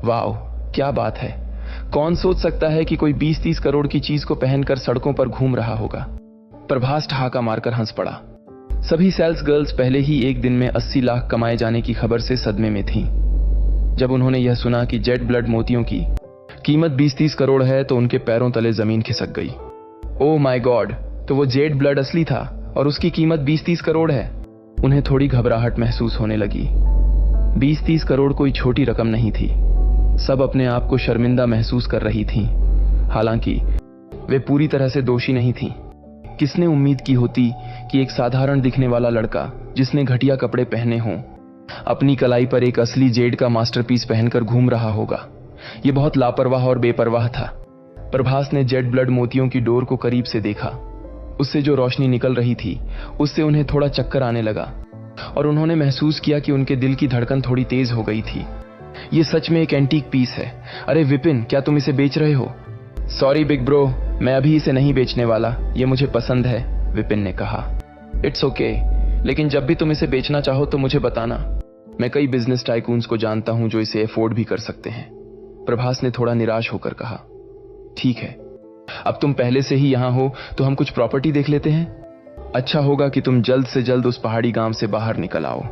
Wow, क्या बात है। कौन सोच सकता है कि कोई 20-30 करोड़ की चीज को पहनकर सड़कों पर घूम रहा होगा। प्रभास ठहाका मारकर हंस पड़ा। सभी सेल्स गर्ल्स पहले ही एक दिन में 80 लाख कमाए जाने की खबर से सदमे में थीं। जब उन्होंने यह सुना कि जेड ब्लड मोतियों की कीमत 20-30 करोड़ है तो उनके पैरों तले जमीन खिसक गई। ओह माय गॉड, तो वो जेड ब्लड असली था और उसकी कीमत 20-30 करोड़ है। उन्हें थोड़ी घबराहट महसूस होने लगी। 20-30 करोड़ कोई छोटी रकम नहीं थी। सब अपने आप को शर्मिंदा महसूस कर रही थीं। हालांकि वे पूरी तरह से दोषी नहीं थीं। किसने उम्मीद की होती कि एक साधारण दिखने वाला लड़का जिसने घटिया कपड़े पहने हों अपनी कलाई पर एक असली जेड का मास्टरपीस पहनकर घूम रहा होगा। यह बहुत लापरवाह और बेपरवाह था। प्रभास ने जेड ब्लड मोतियों की डोर को करीब से देखा। उससे जो रोशनी निकल रही थी उससे उन्हें थोड़ा चक्कर आने लगा और उन्होंने महसूस किया कि उनके दिल की धड़कन थोड़ी तेज हो गई थी। ये सच में एक एंटीक पीस है। अरे विपिन, क्या तुम इसे बेच रहे हो? सॉरी बिग ब्रो, मैं अभी इसे नहीं बेचने वाला। ये मुझे पसंद है, विपिन ने कहा। इट्स ओके, लेकिन जब भी तुम इसे बेचना चाहो तो मुझे बताना। मैं कई बिजनेस टाइकून्स को जानता हूं जो इसे अफोर्ड भी कर सकते हैं। प्रभास ने थोड़ा निराश होकर कहा। ठीक है, अब तुम पहले से ही यहां हो तो हम कुछ प्रॉपर्टी देख लेते हैं। अच्छा होगा कि तुम जल्द से जल्द उस पहाड़ी गांव से बाहर निकल आओ।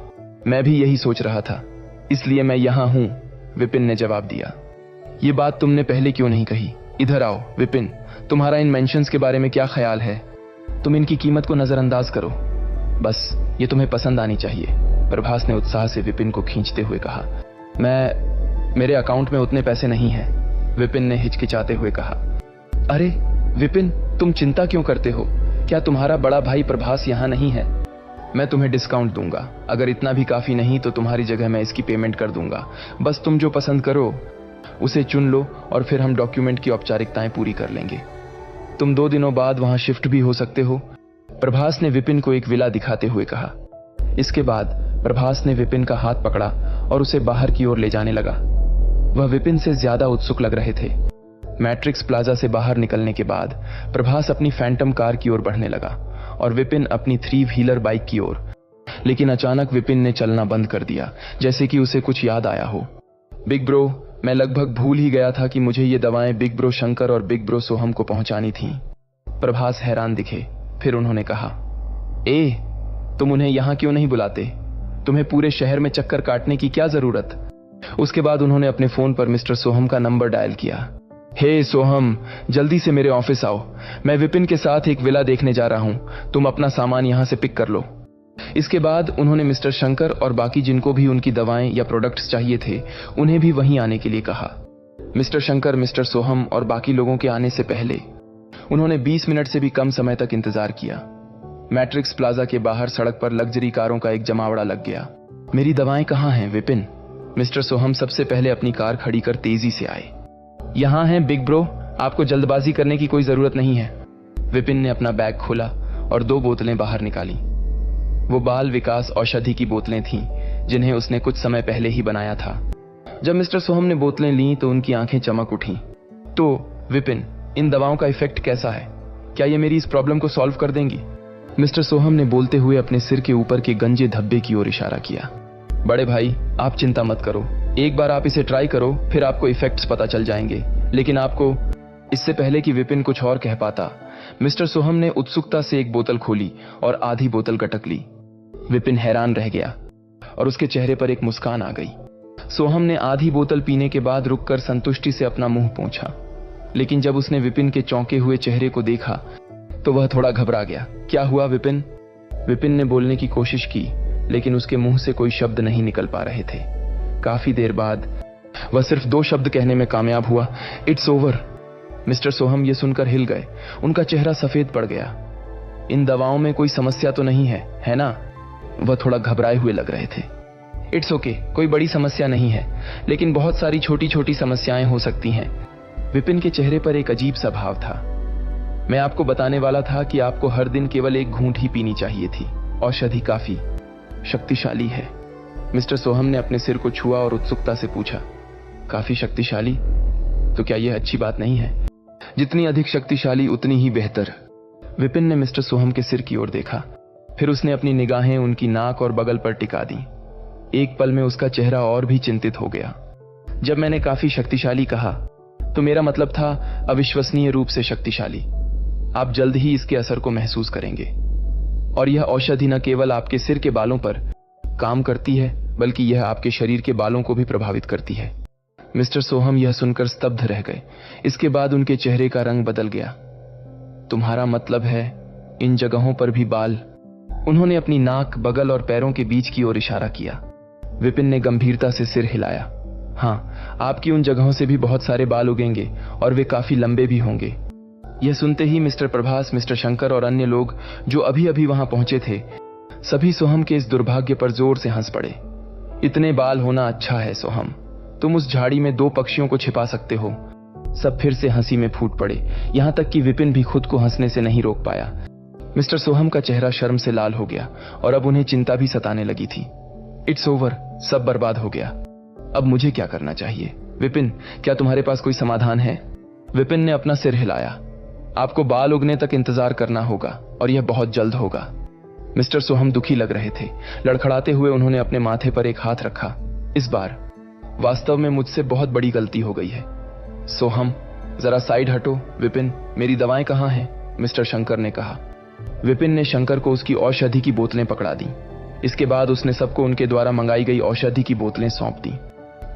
मैं भी यही सोच रहा था, इसलिए मैं यहां हूं, विपिन ने जवाब दिया। ये बात तुमने पहले क्यों नहीं कही? इधर आओ विपिन, तुम्हारा इन मेंशंस के बारे में क्या ख्याल है? तुम इनकी कीमत को नजरअंदाज करो, बस ये तुम्हें पसंद आनी चाहिए। प्रभास ने उत्साह से विपिन को खींचते हुए कहा। मेरे अकाउंट में उतने पैसे नहीं हैं, विपिन ने हिचकिचाते हुए कहा। अरे विपिन, तुम चिंता क्यों करते हो? क्या तुम्हारा बड़ा भाई प्रभास यहां नहीं है? मैं तुम्हें डिस्काउंट दूंगा। अगर इतना भी काफी नहीं तो तुम्हारी जगह मैं इसकी पेमेंट कर दूंगा। बस तुम जो पसंद करो उसे चुन लो और फिर हम डॉक्यूमेंट की औपचारिकताएं पूरी कर लेंगे। तुम 2 दिनों बाद वहां शिफ्ट भी हो सकते हो, प्रभास ने विपिन को एक विला दिखाते हुए कहा। इसके बाद प्रभास ने विपिन का हाथ पकड़ा और उसे बाहर की ओर ले जाने लगा। वह विपिन से ज्यादा उत्सुक लग रहे थे। मैट्रिक्स प्लाजा से बाहर निकलने के बाद प्रभास अपनी फैंटम कार की ओर बढ़ने लगा और विपिन अपनी 3 व्हीलर बाइक की ओर। लेकिन अचानक विपिन ने चलना बंद कर दिया, जैसे कि उसे कुछ याद आया हो। बिग ब्रो, मैं लगभग भूल ही गया था कि मुझे ये दवाएं बिग ब्रो शंकर और बिग ब्रो सोहम को पहुंचानी थीं। प्रभास हैरान दिखे। फिर उन्होंने कहा, तुम उन्हें यहां क्यों नहीं बुलाते? तुम्हें पूरे शहर में चक्कर काटने की क्या जरूरत? उसके बाद उन्होंने अपने फोन पर मिस्टर सोहम का नंबर डायल किया। हे सोहम, जल्दी से मेरे ऑफिस आओ। मैं विपिन के साथ एक विला देखने जा रहा हूं। तुम अपना सामान यहां से पिक कर लो। इसके बाद उन्होंने मिस्टर शंकर और बाकी जिनको भी उनकी दवाएं या प्रोडक्ट्स चाहिए थे उन्हें भी वहीं आने के लिए कहा। मिस्टर शंकर, मिस्टर सोहम और बाकी लोगों के आने से पहले उन्होंने 20 मिनट से भी कम समय तक इंतजार किया। मैट्रिक्स प्लाजा के बाहर सड़क पर लग्जरी कारों का एक जमावड़ा लग गया। मेरी दवाएं कहाँ हैं विपिन? मिस्टर सोहम सबसे पहले अपनी कार खड़ी कर तेजी से आए। यहां हैं बिग ब्रो, आपको जल्दबाजी करने की कोई जरूरत नहीं है। विपिन ने अपना बैग खोला और 2 बोतलें बाहर निकाली। वो बाल विकास औषधि की बोतलें थीं जिन्हें उसने कुछ समय पहले ही बनाया था। जब मिस्टर सोहम ने बोतलें लीं तो उनकी आंखें चमक उठीं। तो विपिन, इन दवाओं का इफेक्ट कैसा है? क्या ये मेरी इस प्रॉब्लम को सॉल्व कर देंगी? मिस्टर सोहम ने बोलते हुए अपने सिर के ऊपर के गंजे धब्बे की ओर इशारा किया। बड़े भाई, आप चिंता मत करो। एक बार आप इसे ट्राई करो, फिर आपको इफेक्ट्स पता चल जाएंगे। लेकिन आपको, इससे पहले कि विपिन कुछ और कह पाता, मिस्टर सोहम ने उत्सुकता से एक बोतल खोली और आधी बोतल गटक ली। विपिन हैरान रह गया और उसके चेहरे पर एक मुस्कान आ गई। सोहम ने आधी बोतल पीने के बाद रुककर संतुष्टि से अपना मुंह पोंछा। लेकिन जब उसने विपिन के चौंके हुए चेहरे को देखा तो वह थोड़ा घबरा गया। क्या हुआ विपिन? विपिन ने बोलने की कोशिश की, लेकिन उसके मुंह से कोई शब्द नहीं निकल पा रहे थे। काफी देर बाद वह सिर्फ 2 शब्द कहने में कामयाब हुआ, इट्स ओवर। मिस्टर सोहम ये सुनकर हिल गए। उनका चेहरा सफेद पड़ गया। इन दवाओं में कोई समस्या तो नहीं है ना? वह थोड़ा घबराए हुए लग रहे थे। इट्स ओके, कोई बड़ी समस्या नहीं है, लेकिन बहुत सारी छोटी छोटी समस्याएं हो सकती हैं। विपिन के चेहरे पर एक अजीब सा भाव था। मैं आपको बताने वाला था कि आपको हर दिन केवल 1 घूंट ही पीनी चाहिए थी। औषधि काफी शक्तिशाली है। मिस्टर सोहम ने अपने सिर को छुआ और उत्सुकता से पूछा, काफी शक्तिशाली? तो क्या यह अच्छी बात नहीं है? जितनी अधिक शक्तिशाली उतनी ही बेहतर। विपिन ने मिस्टर सोहम के सिर की ओर देखा। फिर उसने अपनी निगाहें उनकी नाक और बगल पर टिका दी। एक पल में उसका चेहरा और भी चिंतित हो गया। जब मैंने काफी शक्तिशाली कहा तो मेरा मतलब था अविश्वसनीय रूप से शक्तिशाली। आप जल्द ही इसके असर को महसूस करेंगे। और यह औषधि न केवल आपके सिर के बालों पर काम करती है बल्कि यह आपके शरीर के बालों को भी प्रभावित करती है। मिस्टर सोहम यह सुनकर स्तब्ध रह गए। इसके बाद उनके चेहरे का रंग बदल गया। तुम्हारा मतलब है इन जगहों पर भी बाल? उन्होंने अपनी नाक, बगल और पैरों के बीच की ओर इशारा किया। विपिन ने गंभीरता से सिर हिलाया। हाँ, आपकी उन जगहों से भी बहुत सारे बाल उगेंगे और वे काफी लंबे भी होंगे। यह सुनते ही मिस्टर प्रभास, मिस्टर शंकर और अन्य लोग जो अभी अभी वहां पहुंचे थे, सभी सोहम के इस दुर्भाग्य पर जोर से हंस पड़े। इतने बाल होना अच्छा है सोहम, तुम उस झाड़ी में 2 पक्षियों को छिपा सकते हो। सब फिर से हंसी में फूट पड़े, यहां तक कि विपिन भी खुद को हंसने से नहीं रोक पाया। मिस्टर सोहम का चेहरा शर्म से लाल हो गया और अब उन्हें चिंता भी सताने लगी थी। इट्स ओवर, सब बर्बाद हो गया। अब मुझे क्या करना चाहिए? विपिन, क्या तुम्हारे पास कोई समाधान है? विपिन ने अपना सिर हिलाया। आपको बाल उगने तक इंतजार करना होगा और यह बहुत जल्द होगा। मिस्टर सोहम दुखी लग रहे थे। लड़खड़ाते हुए उन्होंने अपने माथे पर एक हाथ रखा। इस बार वास्तव में मुझसे बहुत बड़ी गलती हो गई है। सोहम, जरा साइड हटो। विपिन, मेरी दवाएं कहां हैं? मिस्टर शंकर ने कहा। विपिन ने शंकर को उसकी औषधि की बोतलें पकड़ा दी। इसके बाद उसने सबको उनके द्वारा मंगाई गई औषधि की बोतलें सौंप दी।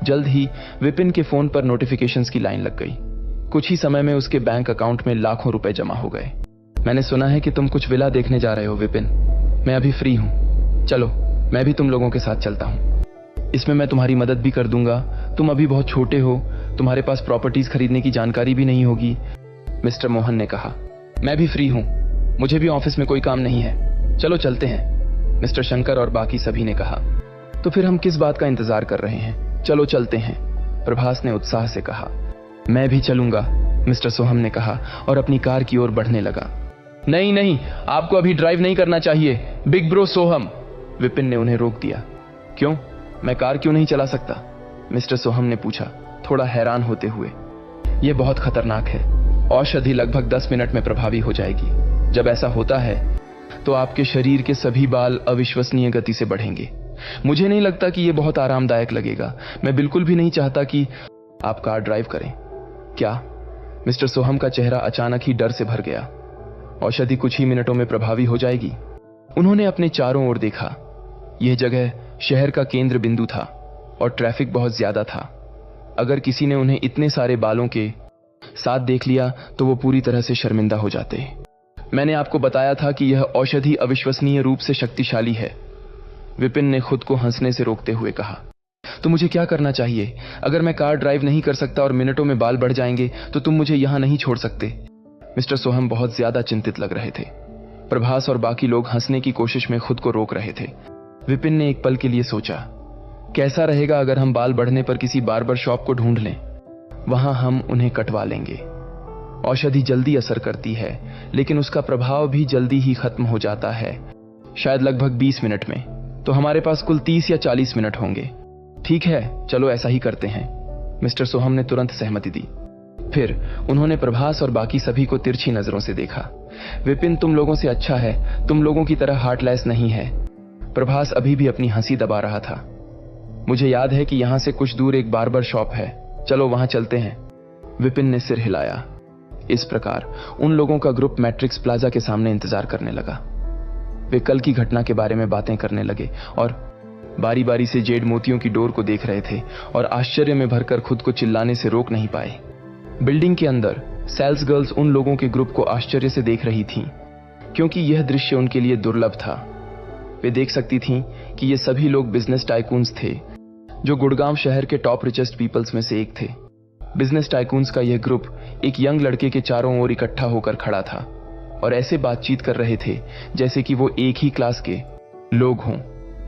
जल्द ही विपिन के फोन पर नोटिफिकेशंस की लाइन लग गई। कुछ ही समय में उसके बैंक अकाउंट में लाखों रुपए जमा हो गए। मैंने सुना है कि तुम कुछ विला देखने जा रहे हो विपिन। मैं अभी फ्री हूं, चलो मैं भी तुम लोगों के साथ चलता हूं। इसमें मैं तुम्हारी मदद भी कर दूंगा। तुम अभी बहुत छोटे हो, तुम्हारे पास प्रॉपर्टीज खरीदने की जानकारी भी नहीं होगी। मिस्टर मोहन ने कहा। मैं भी फ्री हूं, मुझे भी ऑफिस में कोई काम नहीं है, चलो चलते हैं। मिस्टर शंकर और बाकी सभी ने कहा। तो फिर हम किस बात का इंतजार कर रहे हैं? चलो चलते हैं, प्रभास ने उत्साह से कहा। मैं भी चलूंगा, मिस्टर सोहम ने कहा और अपनी कार की ओर बढ़ने लगा। नहीं नहीं, आपको अभी ड्राइव नहीं करना चाहिए बिग ब्रो सोहम, विपिन ने उन्हें रोक दिया। क्यों, मैं कार क्यों नहीं चला सकता? मिस्टर सोहम ने पूछा, थोड़ा हैरान होते हुए। यह बहुत खतरनाक है। औषधि लगभग 10 मिनट में प्रभावी हो जाएगी। जब ऐसा होता है तो आपके शरीर के सभी बाल अविश्वसनीय गति से बढ़ेंगे। मुझे नहीं लगता कि यह बहुत आरामदायक लगेगा। मैं बिल्कुल भी नहीं चाहता कि आप कार ड्राइव करें। क्या? मिस्टर सोहम का चेहरा अचानक ही डर से भर गया। औषधि कुछ ही मिनटों में प्रभावी हो जाएगी। उन्होंने अपने चारों ओर देखा। यह जगह शहर का केंद्र बिंदु था और ट्रैफिक बहुत ज्यादा था। अगर किसी ने उन्हें इतने सारे बालों के साथ देख लिया तो वो पूरी तरह से शर्मिंदा हो जाते। मैंने आपको बताया था कि यह औषधि अविश्वसनीय रूप से शक्तिशाली है, विपिन ने खुद को हंसने से रोकते हुए कहा। तो मुझे क्या करना चाहिए? अगर मैं कार ड्राइव नहीं कर सकता और मिनटों में बाल बढ़ जाएंगे तो तुम मुझे यहां नहीं छोड़ सकते। मिस्टर सोहम बहुत ज्यादा चिंतित लग रहे थे। प्रभास और बाकी लोग हंसने की कोशिश में खुद को रोक रहे थे। विपिन ने एक पल के लिए सोचा, कैसा रहेगा अगर हम बाल बढ़ने पर किसी बार्बर शॉप को ढूंढ लें, वहां हम उन्हें कटवा लेंगे। औषधि जल्दी असर करती है लेकिन उसका प्रभाव भी जल्दी ही खत्म हो जाता है, शायद लगभग 20 मिनट में। तो हमारे पास कुल 30 या 40 मिनट होंगे। ठीक है, चलो ऐसा ही करते हैं। मिस्टर सोहम ने तुरंत सहमति दी। फिर उन्होंने प्रभास और बाकी सभी को तिरछी नजरों से देखा। विपिन तुम लोगों से अच्छा है, तुम लोगों की तरह हार्टलेस नहीं है। प्रभास अभी भी अपनी हंसी दबा रहा था। मुझे याद है कि यहां से कुछ दूर एक बार्बर शॉप है, चलो वहां चलते हैं। विपिन ने सिर हिलाया। इस प्रकार उन लोगों का ग्रुप मैट्रिक्स प्लाजा के सामने इंतजार करने लगा। वे कल की घटना के बारे में बातें करने लगे और बारी बारी से जेड मोतियों की डोर को देख रहे थे और आश्चर्य में भरकर खुद को चिल्लाने से रोक नहीं पाए। बिल्डिंग के अंदर सेल्स गर्ल्स उन लोगों के ग्रुप को आश्चर्य से देख रही थीं, क्योंकि यह दृश्य उनके लिए दुर्लभ था। वे देख सकती थीं कि ये सभी लोग बिजनेस टाइकून्स थे, जो गुड़गांव शहर के टॉप रिचेस्ट पीपल्स में से एक थे। बिजनेस टाइकून्स का यह ग्रुप एक यंग लड़के के चारों ओर इकट्ठा होकर खड़ा था और ऐसे बातचीत कर रहे थे जैसे कि वो एक ही क्लास के लोग हों।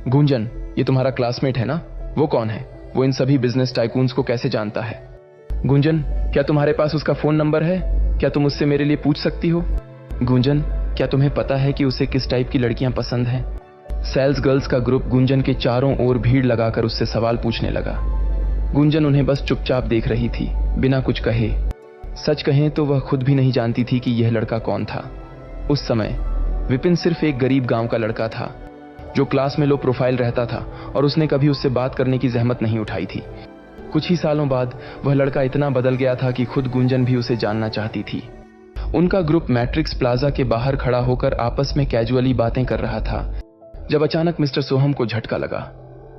गुंजन, ये तुम्हारा क्लासमेट है ना? वो कौन है? वो इन सभी बिजनेस टाइकून्स को कैसे जानता है? गुंजन, क्या तुम्हारे पास उसका फोन नंबर है? क्या तुम उससे मेरे लिए पूछ सकती हो? गुंजन, क्या तुम्हें पता है कि उसे किस टाइप की लड़कियां पसंद हैं? सेल्स गर्ल्स का ग्रुप गुंजन के चारों ओर भीड़ लगाकर उससे सवाल पूछने लगा। गुंजन उन्हें बस चुपचाप देख रही थी, बिना कुछ कहे। सच कहें तो वह खुद भी नहीं जानती थी कि यह लड़का कौन था। उस समय विपिन सिर्फ एक गरीब गांव का लड़का था जो क्लास में लो प्रोफाइल रहता था और उसने कभी उससे बात करने की जहमत नहीं उठाई थी। कुछ ही सालों बाद वह लड़का इतना बदल गया था कि खुद गुंजन भी उसे जानना चाहती थी। उनका ग्रुप मैट्रिक्स प्लाजा के बाहर खड़ा होकर आपस में कैजुअली बातें कर रहा था जब अचानक मिस्टर सोहम को झटका लगा।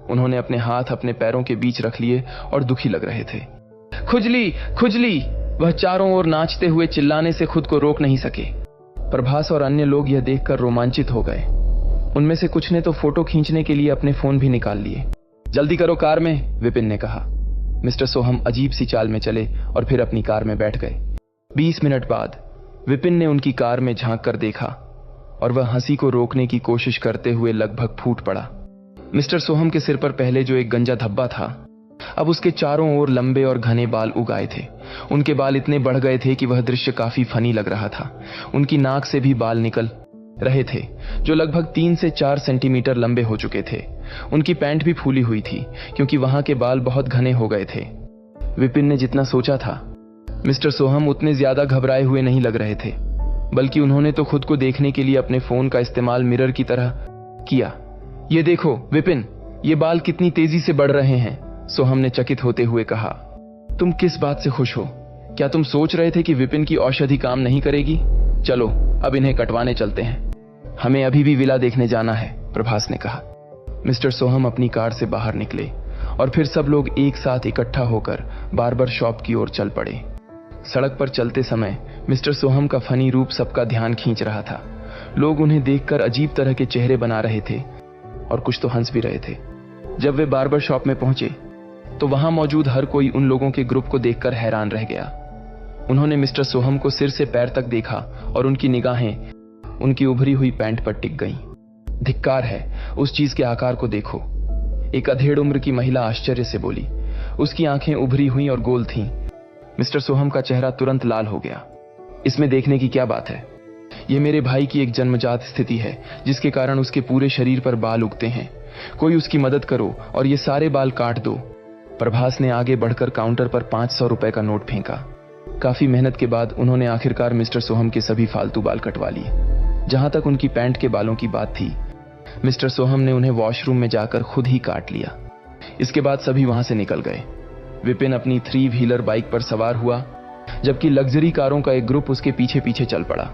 उन्होंने अपने हाथ अपने पैरों के बीच रख लिए और दुखी लग रहे थे। खुजली, खुजली! वह चारों ओर नाचते हुए चिल्लाने से खुद को रोक नहीं सके। प्रभास और अन्य लोग यह देखकर रोमांचित हो गए। उनमें से कुछ ने तो फोटो खींचने के लिए अपने फोन भी निकाल लिए। जल्दी करो कार में, विपिन ने कहा। मिस्टर सोहम अजीब सी चाल में चले और फिर अपनी कार में बैठ गए। 20 मिनट बाद विपिन ने उनकी कार में झांक कर देखा और वह हंसी को रोकने की कोशिश करते हुए लगभग फूट पड़ा। मिस्टर सोहम के सिर पर पहले जो एक गंजा धब्बा था, अब उसके चारों ओर लंबे और घने बाल उग आए थे। उनके बाल इतने बढ़ गए थे कि वह दृश्य काफी फनी लग रहा था। उनकी नाक से भी बाल निकल रहे थे जो लगभग 3 से 4 सेंटीमीटर लंबे हो चुके थे। उनकी पैंट भी फूली हुई थी क्योंकि वहां के बाल बहुत घने हो गए थे। विपिन ने जितना सोचा था, मिस्टर सोहम उतने ज्यादा घबराए हुए नहीं लग रहे थे, बल्कि उन्होंने तो खुद को देखने के लिए अपने फोन का इस्तेमाल मिरर की तरह किया। ये देखो विपिन, ये बाल कितनी तेजी से बढ़ रहे हैं, सोहम ने चकित होते हुए कहा। तुम किस बात से खुश हो? क्या तुम सोच रहे थे कि विपिन की औषधि काम नहीं करेगी? चलो अब इन्हें कटवाने चलते हैं। हमें अभी भी विला देखने जाना है, प्रभास ने कहा। मिस्टर सोहम अपनी कार से बाहर निकले और फिर सब लोग एक साथ इकट्ठा होकर बार्बर शॉप की ओर चल पड़े। सड़क पर चलते समय मिस्टर सोहम का फनी रूप सबका ध्यान खींच रहा था। लोग उन्हें देखकर अजीब तरह के चेहरे बना रहे थे और कुछ तो हंस भी रहे थे। जब वे बार्बर शॉप में पहुंचे तो वहां मौजूद हर कोई उन लोगों के ग्रुप को देखकर हैरान रह गया। उन्होंने मिस्टर सोहम को सिर से पैर तक देखा और उनकी निगाहें उनकी उभरी हुई पैंट पर टिक गईं। धिक्कार है, उस चीज के आकार को देखो, एक अधेड़ उम्र की महिला आश्चर्य से बोली। उसकी आंखें उभरी हुई और गोल थीं। मिस्टर सोहम का चेहरा तुरंत लाल हो गया। इसमें देखने की क्या बात है? यह मेरे भाई की एक जन्मजात स्थिति है जिसके कारण उसके पूरे शरीर पर बाल उगते हैं। कोई उसकी मदद करो और ये सारे बाल काट दो। प्रभास ने आगे बढ़कर काउंटर पर 500 रुपए का नोट फेंका। काफी मेहनत के बाद उन्होंने आखिरकार मिस्टर सोहम के सभी फालतू बाल कटवा लिए। जहां तक उनकी पैंट के बालों की बात थी, मिस्टर सोहम ने उन्हें वॉशरूम में जाकर खुद ही काट लिया। इसके बाद सभी वहां से निकल गए। विपिन अपनी 3 व्हीलर बाइक पर सवार हुआ, जबकि लग्जरी कारों का एक ग्रुप उसके पीछे पीछे चल पड़ा।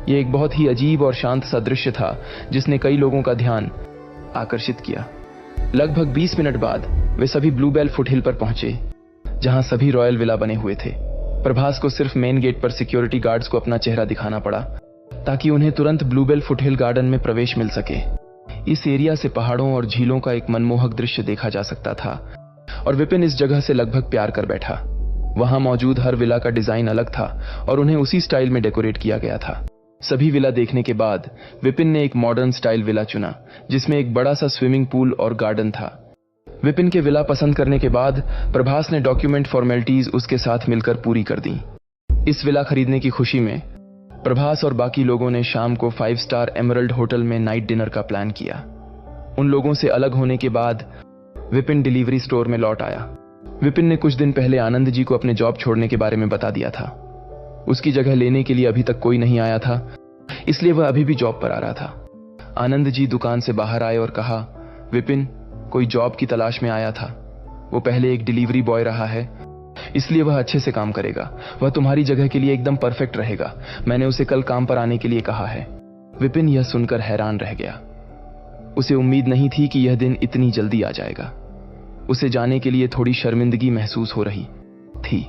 यह एक बहुत ही अजीब और शांत सा दृश्य था जिसने कई लोगों का ध्यान आकर्षित किया। लगभग 20 मिनट बाद वे सभी ब्लूबेल फुटहिल पर पहुंचे, जहां सभी रॉयल विला बने हुए थे। प्रभास को सिर्फ मेन गेट पर सिक्योरिटी गार्ड्स को अपना चेहरा दिखाना पड़ा ताकि उन्हें तुरंत ब्लूबेल फुटहिल गार्डन में प्रवेश मिल सके। इस एरिया से पहाड़ों और झीलों का एक मनमोहक दृश्य देखा जा सकता था और विपिन इस जगह से लगभग प्यार कर बैठा। वहां मौजूद हर विला का डिजाइन अलग था और उन्हें उसी स्टाइल में डेकोरेट किया गया था। सभी विला देखने के बाद विपिन ने एक मॉडर्न स्टाइल विला चुना जिसमें एक बड़ा सा स्विमिंग पूल और गार्डन था। विपिन के विला पसंद करने के बाद प्रभास ने डॉक्यूमेंट फॉर्मेलिटीज उसके साथ मिलकर पूरी कर दी। इस विला खरीदने की खुशी में प्रभास और बाकी लोगों ने शाम को 5 स्टार एमरल्ड होटल में नाइट डिनर का प्लान किया। उन लोगों से अलग होने के बाद विपिन डिलीवरी स्टोर में लौट आया। विपिन ने कुछ दिन पहले आनंद जी को अपने जॉब छोड़ने के बारे में बता दिया था। उसकी जगह लेने के लिए अभी तक कोई नहीं आया था, इसलिए वह अभी भी जॉब पर आ रहा था। आनंद जी दुकान से बाहर आए और कहा, विपिन कोई जॉब की तलाश में आया था। वो पहले एक डिलीवरी बॉय रहा है, इसलिए वह अच्छे से काम करेगा। वह तुम्हारी जगह के लिए एकदम परफेक्ट रहेगा। मैंने उसे कल काम पर आने के लिए कहा है। विपिन यह सुनकर हैरान रह गया। उसे उम्मीद नहीं थी कि यह दिन इतनी जल्दी आ जाएगा। उसे जाने के लिए थोड़ी शर्मिंदगी महसूस हो रही थी।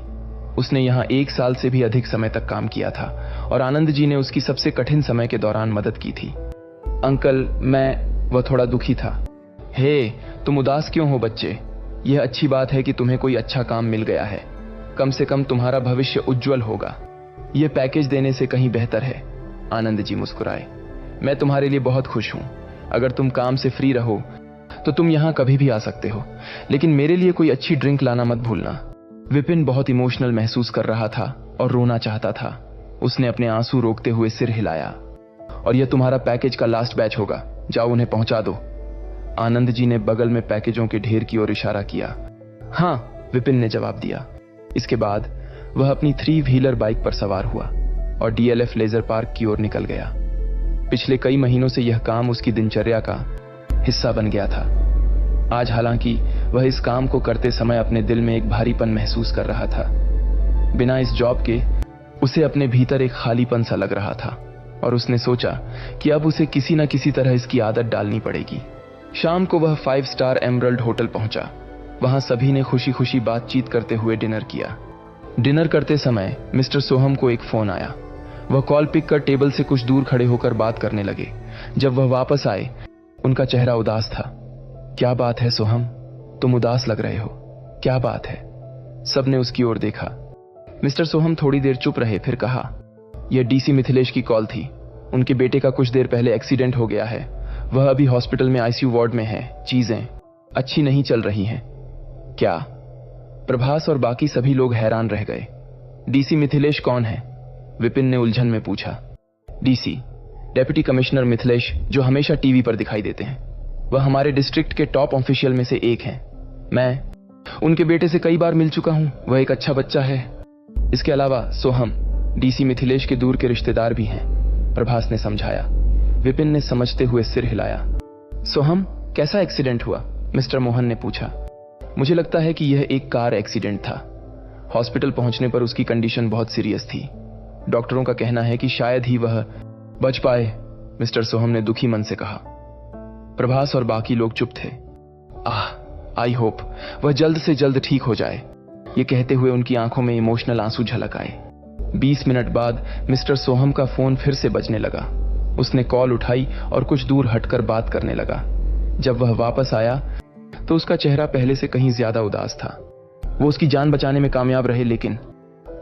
उसने यहां 1 साल से भी अधिक समय तक काम किया था और आनंद जी ने उसकी सबसे कठिन समय के दौरान मदद की थी। अंकल, वह थोड़ा दुखी था। हे, तुम उदास क्यों हो बच्चे? यह अच्छी बात है कि तुम्हें कोई अच्छा काम मिल गया है। कम से कम तुम्हारा भविष्य उज्जवल होगा। यह पैकेज देने से कहीं बेहतर है। आनंद जी मुस्कुराए। मैं तुम्हारे लिए बहुत खुश हूं। अगर तुम काम से फ्री रहो तो तुम यहां कभी भी आ सकते हो, लेकिन मेरे लिए कोई अच्छी ड्रिंक लाना मत भूलना। विपिन बहुत इमोशनल महसूस कर रहा था और रोना चाहता था। उसने अपने आंसू रोकते हुए सिर हिलाया। और यह तुम्हारा पैकेज का लास्ट बैच होगा, जाओ उन्हें पहुंचा दो। आनंद जी ने बगल में पैकेजों के ढेर की ओर इशारा किया। हाँ, विपिन ने जवाब दिया। इसके बाद वह अपनी 3 व्हीलर बाइक पर सवार हुआ और डीएलएफ लेजर पार्क की ओर निकल गया। पिछले कई महीनों से यह काम उसकी दिनचर्या का हिस्सा बन गया था। आज हालांकि वह इस काम को करते समय अपने दिल में एक भारीपन महसूस कर रहा था। बिना इस जॉब के उसे अपने भीतर एक खालीपन सा लग रहा था और उसने सोचा कि अब उसे किसी न किसी तरह इसकी आदत डालनी पड़ेगी। शाम को वह 5 स्टार एमरल्ड होटल पहुंचा। वहां सभी ने खुशी खुशी बातचीत करते हुए डिनर किया। डिनर करते समय मिस्टर सोहम को एक फोन आया। वह कॉल पिक कर टेबल से कुछ दूर खड़े होकर बात करने लगे। जब वह वापस आए, उनका चेहरा उदास था। क्या बात है सोहम, तुम उदास लग रहे हो, क्या बात है? सबने उसकी ओर देखा। मिस्टर सोहम थोड़ी देर चुप रहे, फिर कहा, यह डीसी मिथिलेश की कॉल थी। उनके बेटे का कुछ देर पहले एक्सीडेंट हो गया है। वह अभी हॉस्पिटल में आईसीयू वार्ड में है। चीजें अच्छी नहीं चल रही हैं। क्या? प्रभास और बाकी सभी लोग हैरान रह गए। डीसी मिथिलेश कौन है? विपिन ने उलझन में पूछा। डीसी, डेप्यूटी कमिश्नर मिथिलेश, जो हमेशा टीवी पर दिखाई देते हैं। वह हमारे डिस्ट्रिक्ट के टॉप ऑफिशियल में से एक हैं। मैं उनके बेटे से कई बार मिल चुका हूं। वह एक अच्छा बच्चा है। इसके अलावा सोहम डीसी मिथिलेश के दूर के रिश्तेदार भी हैं, प्रभास ने समझाया। विपिन ने समझते हुए सिर हिलाया। सोहम, कैसा एक्सीडेंट हुआ? मिस्टर मोहन ने पूछा। मुझे लगता है कि यह एक कार एक्सीडेंट था। हॉस्पिटल पहुंचने पर उसकी कंडीशन बहुत सीरियस थी। डॉक्टरों का कहना है कि शायद ही वह बच पाए, मिस्टर सोहम ने दुखी मन से कहा। प्रभास और बाकी लोग चुप थे। आई होप वह जल्द से जल्द ठीक हो जाए। ये कहते हुए उनकी आंखों में इमोशनल आंसू झलक आए। 20 मिनट बाद मिस्टर सोहम का फोन फिर से बजने लगा। उसने कॉल उठाई और कुछ दूर हटकर बात करने लगा। जब वह वापस आया तो उसका चेहरा पहले से कहीं ज्यादा उदास था। वो उसकी जान बचाने में कामयाब रहे, लेकिन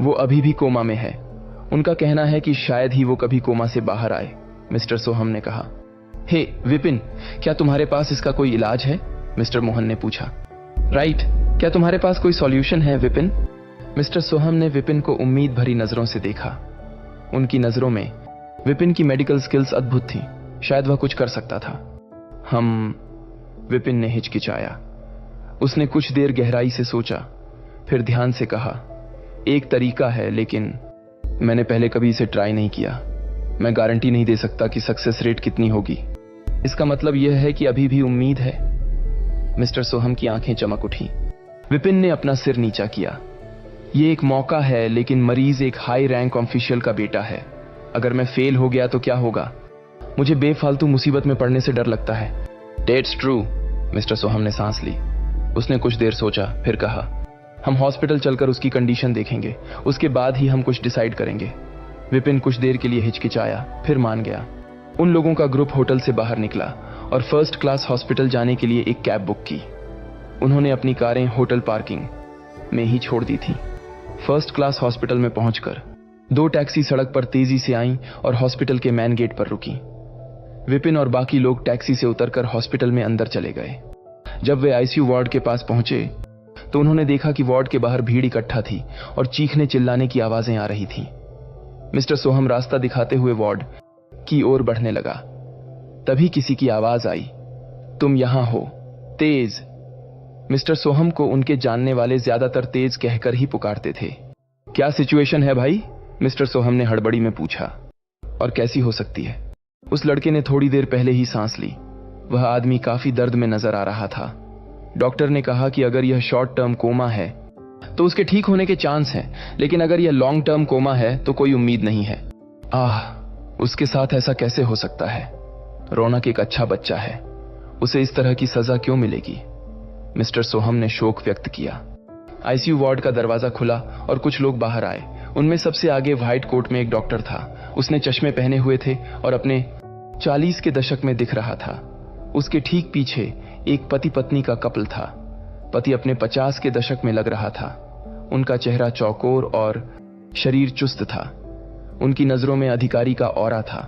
वो अभी भी कोमा में है। उनका कहना है कि शायद ही वो कभी कोमा से बाहर आए, मिस्टर सोहम ने कहा। हे विपिन, क्या तुम्हारे पास इसका कोई इलाज है? मिस्टर मोहन ने पूछा। राइट, क्या तुम्हारे पास कोई सॉल्यूशन है विपिन? मिस्टर सोहम ने विपिन को उम्मीद भरी नजरों से देखा। उनकी नजरों में विपिन की मेडिकल स्किल्स अद्भुत थी। शायद वह कुछ कर सकता था। विपिन ने हिचकिचाया। उसने कुछ देर गहराई से सोचा, फिर ध्यान से कहा, एक तरीका है, लेकिन मैंने पहले कभी इसे ट्राई नहीं किया। मैं गारंटी नहीं दे सकता कि सक्सेस रेट कितनी होगी। इसका मतलब यह है कि अभी भी उम्मीद है। मिस्टर सोहम की आंखें चमक उठी। विपिन ने अपना सिर नीचा किया। यह एक मौका है, लेकिन मरीज एक हाई रैंक ऑफिशियल का बेटा है। अगर मैं फेल हो गया तो क्या होगा? मुझे बेफालतू मुसीबत में पड़ने से डर लगता है। डेट्स ट्रू, मिस्टर सोहम ने सांस ली। उसने कुछ देर सोचा, फिर कहा, हम हॉस्पिटल चलकर उसकी कंडीशन देखेंगे, उसके बाद ही हम कुछ डिसाइड करेंगे। विपिन कुछ देर के लिए हिचकिचाया, फिर मान गया। उन लोगों का ग्रुप होटल से बाहर निकला और फर्स्ट क्लास हॉस्पिटल जाने के लिए एक कैब बुक की। उन्होंने अपनी कारें होटल पार्किंग में ही छोड़ दी थी। फर्स्ट क्लास हॉस्पिटल में पहुंचकर 2 टैक्सी सड़क पर तेजी से आईं और हॉस्पिटल के मेन गेट पर रुकी। विपिन और बाकी लोग टैक्सी से उतरकर हॉस्पिटल में अंदर चले गए। जब वे आईसीयू वार्ड के पास पहुंचे तो उन्होंने देखा कि वार्ड के बाहर भीड़ इकट्ठा थी और चीखने चिल्लाने की आवाजें आ रही थीं। मिस्टर सोहम रास्ता दिखाते हुए वार्ड की ओर बढ़ने लगा। तभी किसी की आवाज आई, तुम यहां हो, तेज। मिस्टर सोहम को उनके जानने वाले ज्यादातर तेज कहकर ही पुकारते थे। क्या सिचुएशन है भाई? मिस्टर सोहम ने हड़बड़ी में पूछा। और कैसी हो सकती है? उस लड़के ने थोड़ी देर पहले ही सांस ली। वह आदमी काफी दर्द में नजर आ रहा था। डॉक्टर ने कहा कि अगर यह शॉर्ट टर्म कोमा है तो उसके ठीक होने के चांस हैं, लेकिन अगर यह लॉन्ग टर्म कोमा है तो कोई उम्मीद नहीं है। उसके साथ ऐसा कैसे हो सकता है? रौनक एक अच्छा बच्चा है, उसे इस तरह की सजा क्यों मिलेगी? मिस्टर सोहम ने शोक व्यक्त किया। आईसीयू वार्ड का दरवाजा खुला और कुछ लोग बाहर आए। उनमें सबसे आगे व्हाइट कोट में एक डॉक्टर था। उसने चश्मे पहने हुए थे और अपने 40 के दशक में दिख रहा था। उसके ठीक पीछे एक पति पत्नी का कपल था। पति अपने 50 के दशक में लग रहा था। उनका चेहरा चौकोर और शरीर चुस्त था। उनकी नजरों में अधिकारी का ऑरा था।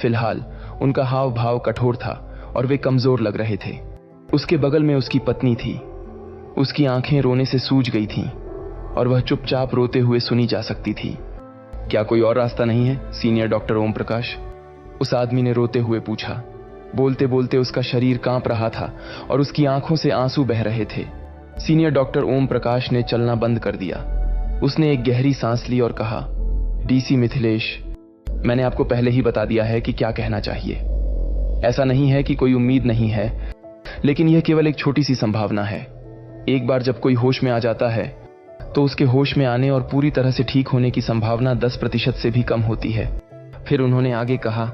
फिलहाल उनका हाव भाव कठोर था और वे कमजोर लग रहे थे। उसके बगल में उसकी पत्नी थी। उसकी आंखें रोने से सूज गई थीं और वह चुपचाप रोते हुए सुनी जा सकती थी। क्या कोई और रास्ता नहीं है, सीनियर डॉक्टर ओम प्रकाश? उस आदमी ने रोते हुए पूछा। बोलते बोलते उसका शरीर कांप रहा था और उसकी आंखों से आंसू बह रहे थे। सीनियर डॉक्टर ओम प्रकाश ने चलना बंद कर दिया। उसने एक गहरी सांस ली और कहा, डीसी मिथिलेश, मैंने आपको पहले ही बता दिया है कि क्या कहना चाहिए। ऐसा नहीं है कि कोई उम्मीद नहीं है, लेकिन यह केवल एक छोटी सी संभावना है। एक बार जब कोई होश में आ जाता है तो उसके होश में आने और पूरी तरह से ठीक होने की संभावना 10% से भी कम होती है। फिर उन्होंने आगे कहा,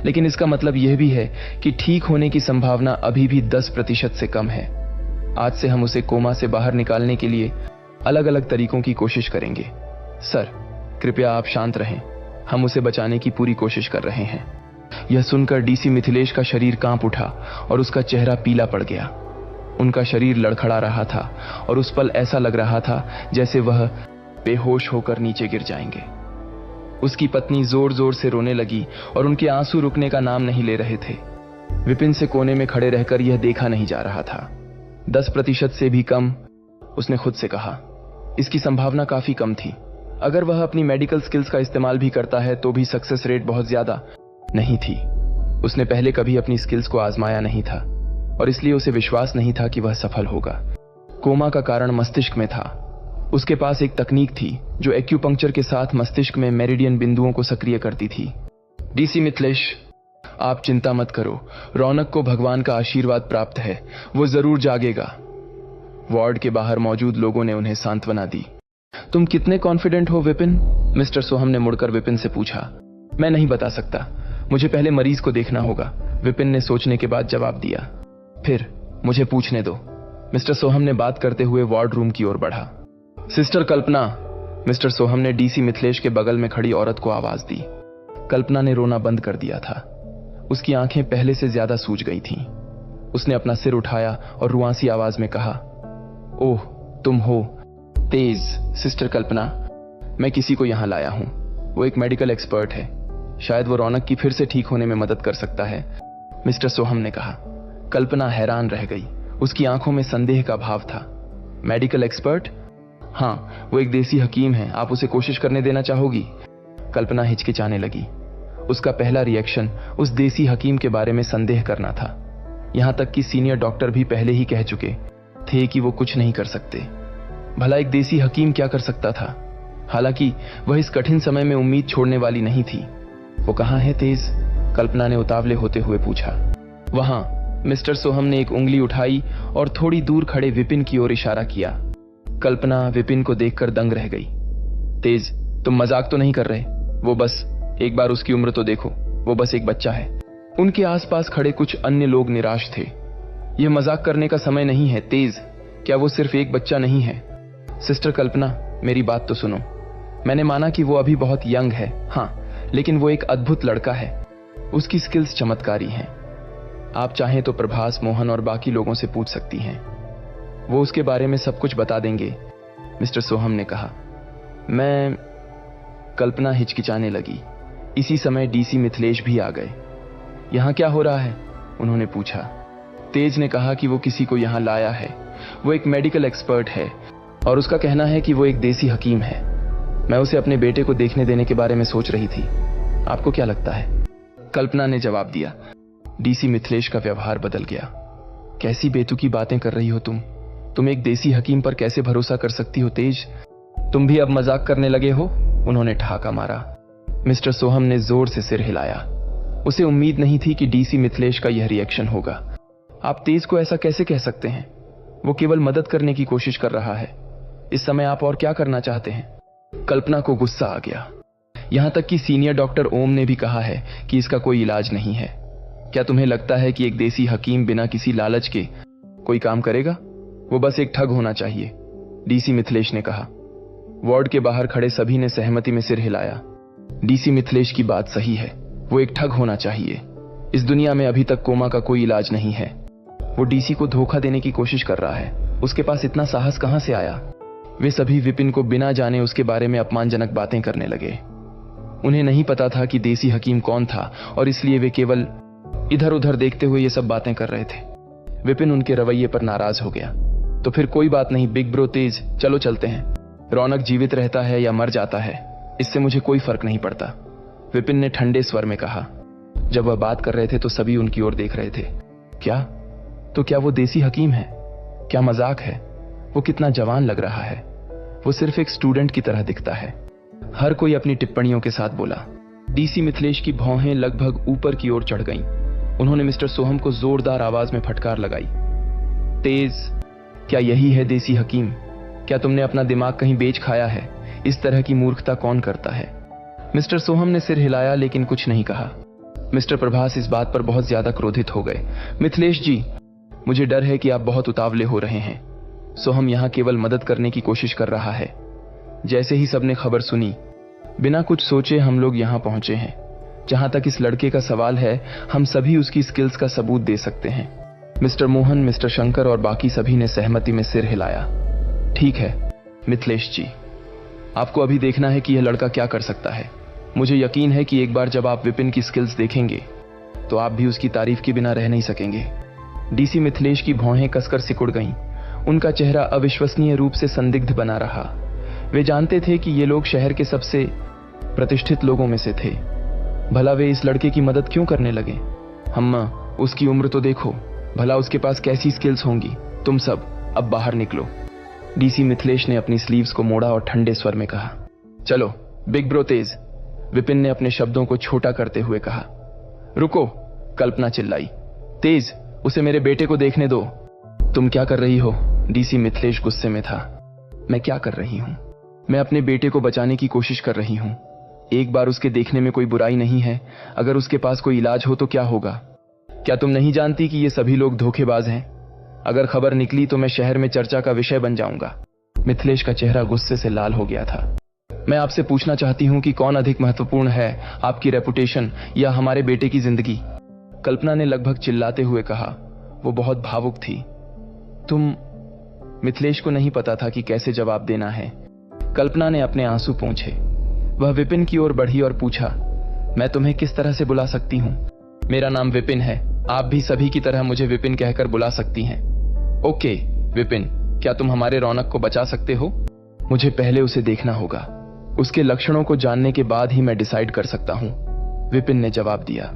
लेकिन इसका मतलब यह भी है कि ठीक होने की संभावना अभी भी 10% से कम है। आज से हम उसे कोमा से बाहर निकालने के लिए अलग अलग तरीकों की कोशिश करेंगे। सर, कृपया आप शांत रहें, हम उसे बचाने की पूरी कोशिश कर रहे हैं। यह सुनकर डीसी मिथिलेश का शरीर कांप उठा और उसका चेहरा पीला पड़ गया। उनका शरीर लड़खड़ा रहा था और उस पल ऐसा लग रहा था जैसे वह बेहोश होकर नीचे गिर जाएंगे। उसकी पत्नी जोर जोर से रोने लगी और उनके आंसू रुकने का नाम नहीं ले रहे थे। विपिन से कोने में खड़े रहकर यह देखा नहीं जा रहा था। 10% से भी कम, उसने खुद से कहा। इसकी संभावना काफी कम थी। अगर वह अपनी मेडिकल स्किल्स का इस्तेमाल भी करता है तो भी सक्सेस रेट बहुत ज्यादा नहीं थी। उसने पहले कभी अपनी स्किल्स को आजमाया नहीं था और इसलिए उसे विश्वास नहीं था कि वह सफल होगा। कोमा का कारण मस्तिष्क में था। उसके पास एक तकनीक थी जो एक्यूपंक्चर के साथ मस्तिष्क में मेरिडियन बिंदुओं को सक्रिय करती थी। डीसी मिथिलेश, आप चिंता मत करो, रौनक को भगवान का आशीर्वाद प्राप्त है, वो जरूर जागेगा। वार्ड के बाहर मौजूद लोगों ने उन्हें सांत्वना दी। तुम कितने कॉन्फिडेंट हो विपिन? मिस्टर सोहम ने मुड़कर विपिन से पूछा। मैं नहीं बता सकता, मुझे पहले मरीज को देखना होगा, विपिन ने सोचने के बाद जवाब दिया। फिर मुझे पूछने दो। मिस्टर सोहम ने बात करते हुए वार्ड रूम की ओर बढ़ा। सिस्टर कल्पना, मिस्टर सोहम ने डीसी मिथिलेश के बगल में खड़ी औरत को आवाज दी। कल्पना ने रोना बंद कर दिया था। उसकी आंखें पहले से ज्यादा सूज गई थीं। उसने अपना सिर उठाया और रुआंसी आवाज में कहा, ओह तुम हो तेज। सिस्टर कल्पना, मैं किसी को यहां लाया हूं, वो एक मेडिकल एक्सपर्ट है, शायद वो रौनक की फिर से ठीक होने में मदद कर सकता है, मिस्टर सोहम ने कहा। कल्पना हैरान रह गई। उसकी आंखों में संदेह का भाव था। Medical expert? हाँ, वो एक देसी हकीम है, आप उसे कोशिश करने देना चाहोगी? कल्पना हिचकिचाने लगी। उसका पहला रिएक्शन उस देसी हकीम के बारे में संदेह करना था। यहां तक कि सीनियर डॉक्टर भी पहले ही कह चुके थे कि वो कुछ नहीं कर सकते। भला एक देसी हकीम क्या कर सकता था? हालांकि वह इस कठिन समय में उम्मीद छोड़ने वाली नहीं थी। वो कहां है तेज? कल्पना ने उतावले होते हुए पूछा। वहां, मिस्टर सोहम ने एक उंगली उठाई और थोड़ी दूर खड़े विपिन की ओर इशारा किया। कल्पना विपिन को देखकर दंग रह गई। तेज, तुम मजाक तो नहीं कर रहे? वो बस एक बार उसकी उम्र तो देखो, वो बस एक बच्चा है। उनके आसपास खड़े कुछ अन्य लोग निराश थे। यह मजाक करने का समय नहीं है तेज, क्या वो सिर्फ एक बच्चा नहीं है? सिस्टर कल्पना, मेरी बात तो सुनो। मैंने माना कि वो अभी बहुत यंग है, हाँ, लेकिन वो एक अद्भुत लड़का है। उसकी स्किल्स चमत्कारी हैं। आप चाहें तो प्रभास, मोहन और बाकी लोगों से पूछ सकती हैं, वो उसके बारे में सब कुछ बता देंगे, मिस्टर सोहम ने कहा। मैं कल्पना हिचकिचाने लगी। इसी समय डीसी मिथिलेश भी आ गए। यहां क्या हो रहा है? उन्होंने पूछा। तेज ने कहा कि वो किसी को यहां लाया है। वो एक मेडिकल एक्सपर्ट है और उसका कहना है कि वो एक देसी हकीम है। मैं उसे अपने बेटे को देखने देने के बारे में सोच रही थी। आपको क्या लगता है? कल्पना ने जवाब दिया। डीसी मिथिलेश का व्यवहार बदल गया। कैसी बेतुकी बातें कर रही हो तुम एक देसी हकीम पर कैसे भरोसा कर सकती हो तेज? तुम भी अब मजाक करने लगे हो? उन्होंने ठहाका मारा। मिस्टर सोहम ने जोर से सिर हिलाया। उसे उम्मीद नहीं थी कि डीसी मिथिलेश का यह रिएक्शन होगा। आप तेज को ऐसा कैसे कह सकते हैं? वो केवल मदद करने की कोशिश कर रहा है। इस समय आप और क्या करना चाहते हैं? कल्पना को गुस्सा आ गया। यहां तक कि सीनियर डॉक्टर ओम ने भी कहा है कि इसका कोई इलाज नहीं है। क्या तुम्हें लगता है कि एक देसी हकीम बिना किसी लालच के कोई काम करेगा? वो बस एक ठग होना चाहिए, डीसी मिथिलेश ने कहा। वार्ड के बाहर खड़े सभी ने सहमति में सिर हिलाया। डीसी मिथिलेश की बात सही है, वो एक ठग होना चाहिए। इस दुनिया में अभी तक कोमा का कोई इलाज नहीं है। वो डीसी को धोखा देने की कोशिश कर रहा है। उसके पास इतना साहस कहां से आया? वे सभी विपिन को बिना जाने उसके बारे में अपमानजनक बातें करने लगे। उन्हें नहीं पता था कि देसी हकीम कौन था और इसलिए वे केवल इधर उधर देखते हुए ये सब बातें कर रहे थे। विपिन उनके रवैये पर नाराज हो गया। तो फिर कोई बात नहीं बिग ब्रो तेज, चलो चलते हैं। रौनक जीवित रहता है या मर जाता है, इससे मुझे कोई फर्क नहीं पड़ता, विपिन ने ठंडे स्वर में कहा। जब वह बात कर रहे थे तो सभी उनकी ओर देख रहे थे। क्या वो देसी हकीम है? क्या मजाक है? वो कितना जवान लग रहा है। वो सिर्फ एक स्टूडेंट की तरह दिखता है। हर कोई अपनी टिप्पणियों के साथ बोला। डीसी मिथिलेश की भौहें लगभग ऊपर की ओर चढ़ गईं। उन्होंने मिस्टर सोहम को जोरदार आवाज में फटकार लगाई। तेज, क्या यही है देसी हकीम? क्या तुमने अपना दिमाग कहीं बेच खाया है? इस तरह की मूर्खता कौन करता है? मिस्टर सोहम ने सिर हिलाया लेकिन कुछ नहीं कहा। मिस्टर प्रभास इस बात पर बहुत ज्यादा क्रोधित हो गए। मिथिलेश जी, मुझे डर है कि आप बहुत उतावले हो रहे हैं। सोहम यहां केवल मदद करने की कोशिश कर रहा है। जैसे ही सबने खबर सुनी, बिना कुछ सोचे हम लोग यहां पहुंचे हैं। जहां तक इस लड़के का सवाल है, हम सभी उसकी स्किल्स का सबूत दे सकते हैं। मिस्टर मोहन, मिस्टर शंकर और बाकी सभी ने सहमति में सिर हिलाया। ठीक है मिथिलेश जी, आपको अभी देखना है कि यह लड़का क्या कर सकता है। मुझे यकीन है कि एक बार जब आप विपिन की स्किल्स देखेंगे तो आप भी उसकी तारीफ के बिना रह नहीं सकेंगे। डीसी मिथिलेश की भौहें कसकर सिकुड़ गईं। उनका चेहरा अविश्वसनीय रूप से संदिग्ध बना रहा। वे जानते थे कि ये लोग शहर के सबसे प्रतिष्ठित लोगों में से थे। भला वे इस लड़के की मदद क्यों करने लगे? हम्मा, उसकी उम्र तो देखो, भला उसके पास कैसी स्किल्स होंगी। तुम सब अब बाहर निकलो। डीसी मिथिलेश ने अपनी स्लीव्स को मोड़ा और ठंडे स्वर में कहा, चलो बिग ब्रो तेज। विपिन ने अपने शब्दों को छोटा करते हुए कहा। रुको, कल्पना चिल्लाई। तेज, उसे मेरे बेटे को देखने दो। तुम क्या कर रही हो? डीसी मिथिलेश गुस्से में था। मैं क्या कर रही हूं? मैं अपने बेटे को बचाने की कोशिश कर रही हूं। एक बार उसके देखने में कोई बुराई नहीं है। अगर उसके पास कोई इलाज हो तो क्या होगा? क्या तुम नहीं जानती कि ये सभी लोग धोखेबाज हैं? अगर खबर निकली तो मैं शहर में चर्चा का विषय बन जाऊंगा। मिथिलेश का चेहरा गुस्से से लाल हो गया था। मैं आपसे पूछना चाहती हूं कि कौन अधिक महत्वपूर्ण है, आपकी रेपुटेशन या हमारे बेटे की जिंदगी? कल्पना ने लगभग चिल्लाते हुए कहा। वो बहुत भावुक थी। तुम? मिथिलेश को नहीं पता था कि कैसे जवाब देना है। कल्पना ने अपने आंसू पोंछे। वह विपिन की ओर बढ़ी और पूछा, मैं तुम्हें किस तरह से बुला सकती हूं? मेरा नाम विपिन है। आप भी सभी की तरह मुझे विपिन कहकर बुला सकती हैं। ओके विपिन, क्या तुम हमारे रौनक को बचा सकते हो? मुझे पहले उसे देखना होगा। उसके लक्षणों को जानने के बाद ही मैं डिसाइड कर सकता हूं, विपिन ने जवाब दिया।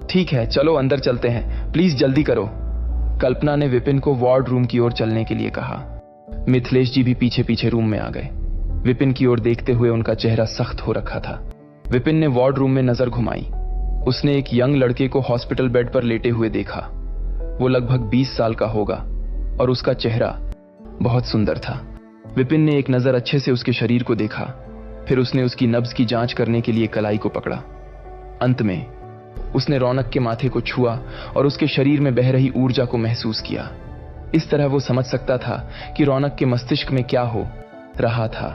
ठीक है, चलो अंदर चलते हैं, प्लीज जल्दी करो। कल्पना ने विपिन को वार्ड रूम की ओर चलने के लिए कहा। मिथिलेश जी भी पीछे पीछे रूम में आ गए। विपिन की ओर देखते हुए उनका चेहरा सख्त हो रखा था। विपिन ने वार्ड रूम में नजर घुमाई। उसने एक यंग लड़के को हॉस्पिटल बेड पर लेटे हुए देखा। वो लगभग 20 साल का होगा और उसका चेहरा बहुत सुंदर था। विपिन ने एक नजर अच्छे से उसके शरीर को देखा, फिर उसने उसकी नब्ज की जांच करने के लिए कलाई को पकड़ा। अंत में उसने रौनक के माथे को छुआ और उसके शरीर में बह रही ऊर्जा को महसूस किया। इस तरह वो समझ सकता था कि रौनक के मस्तिष्क में क्या हो रहा था।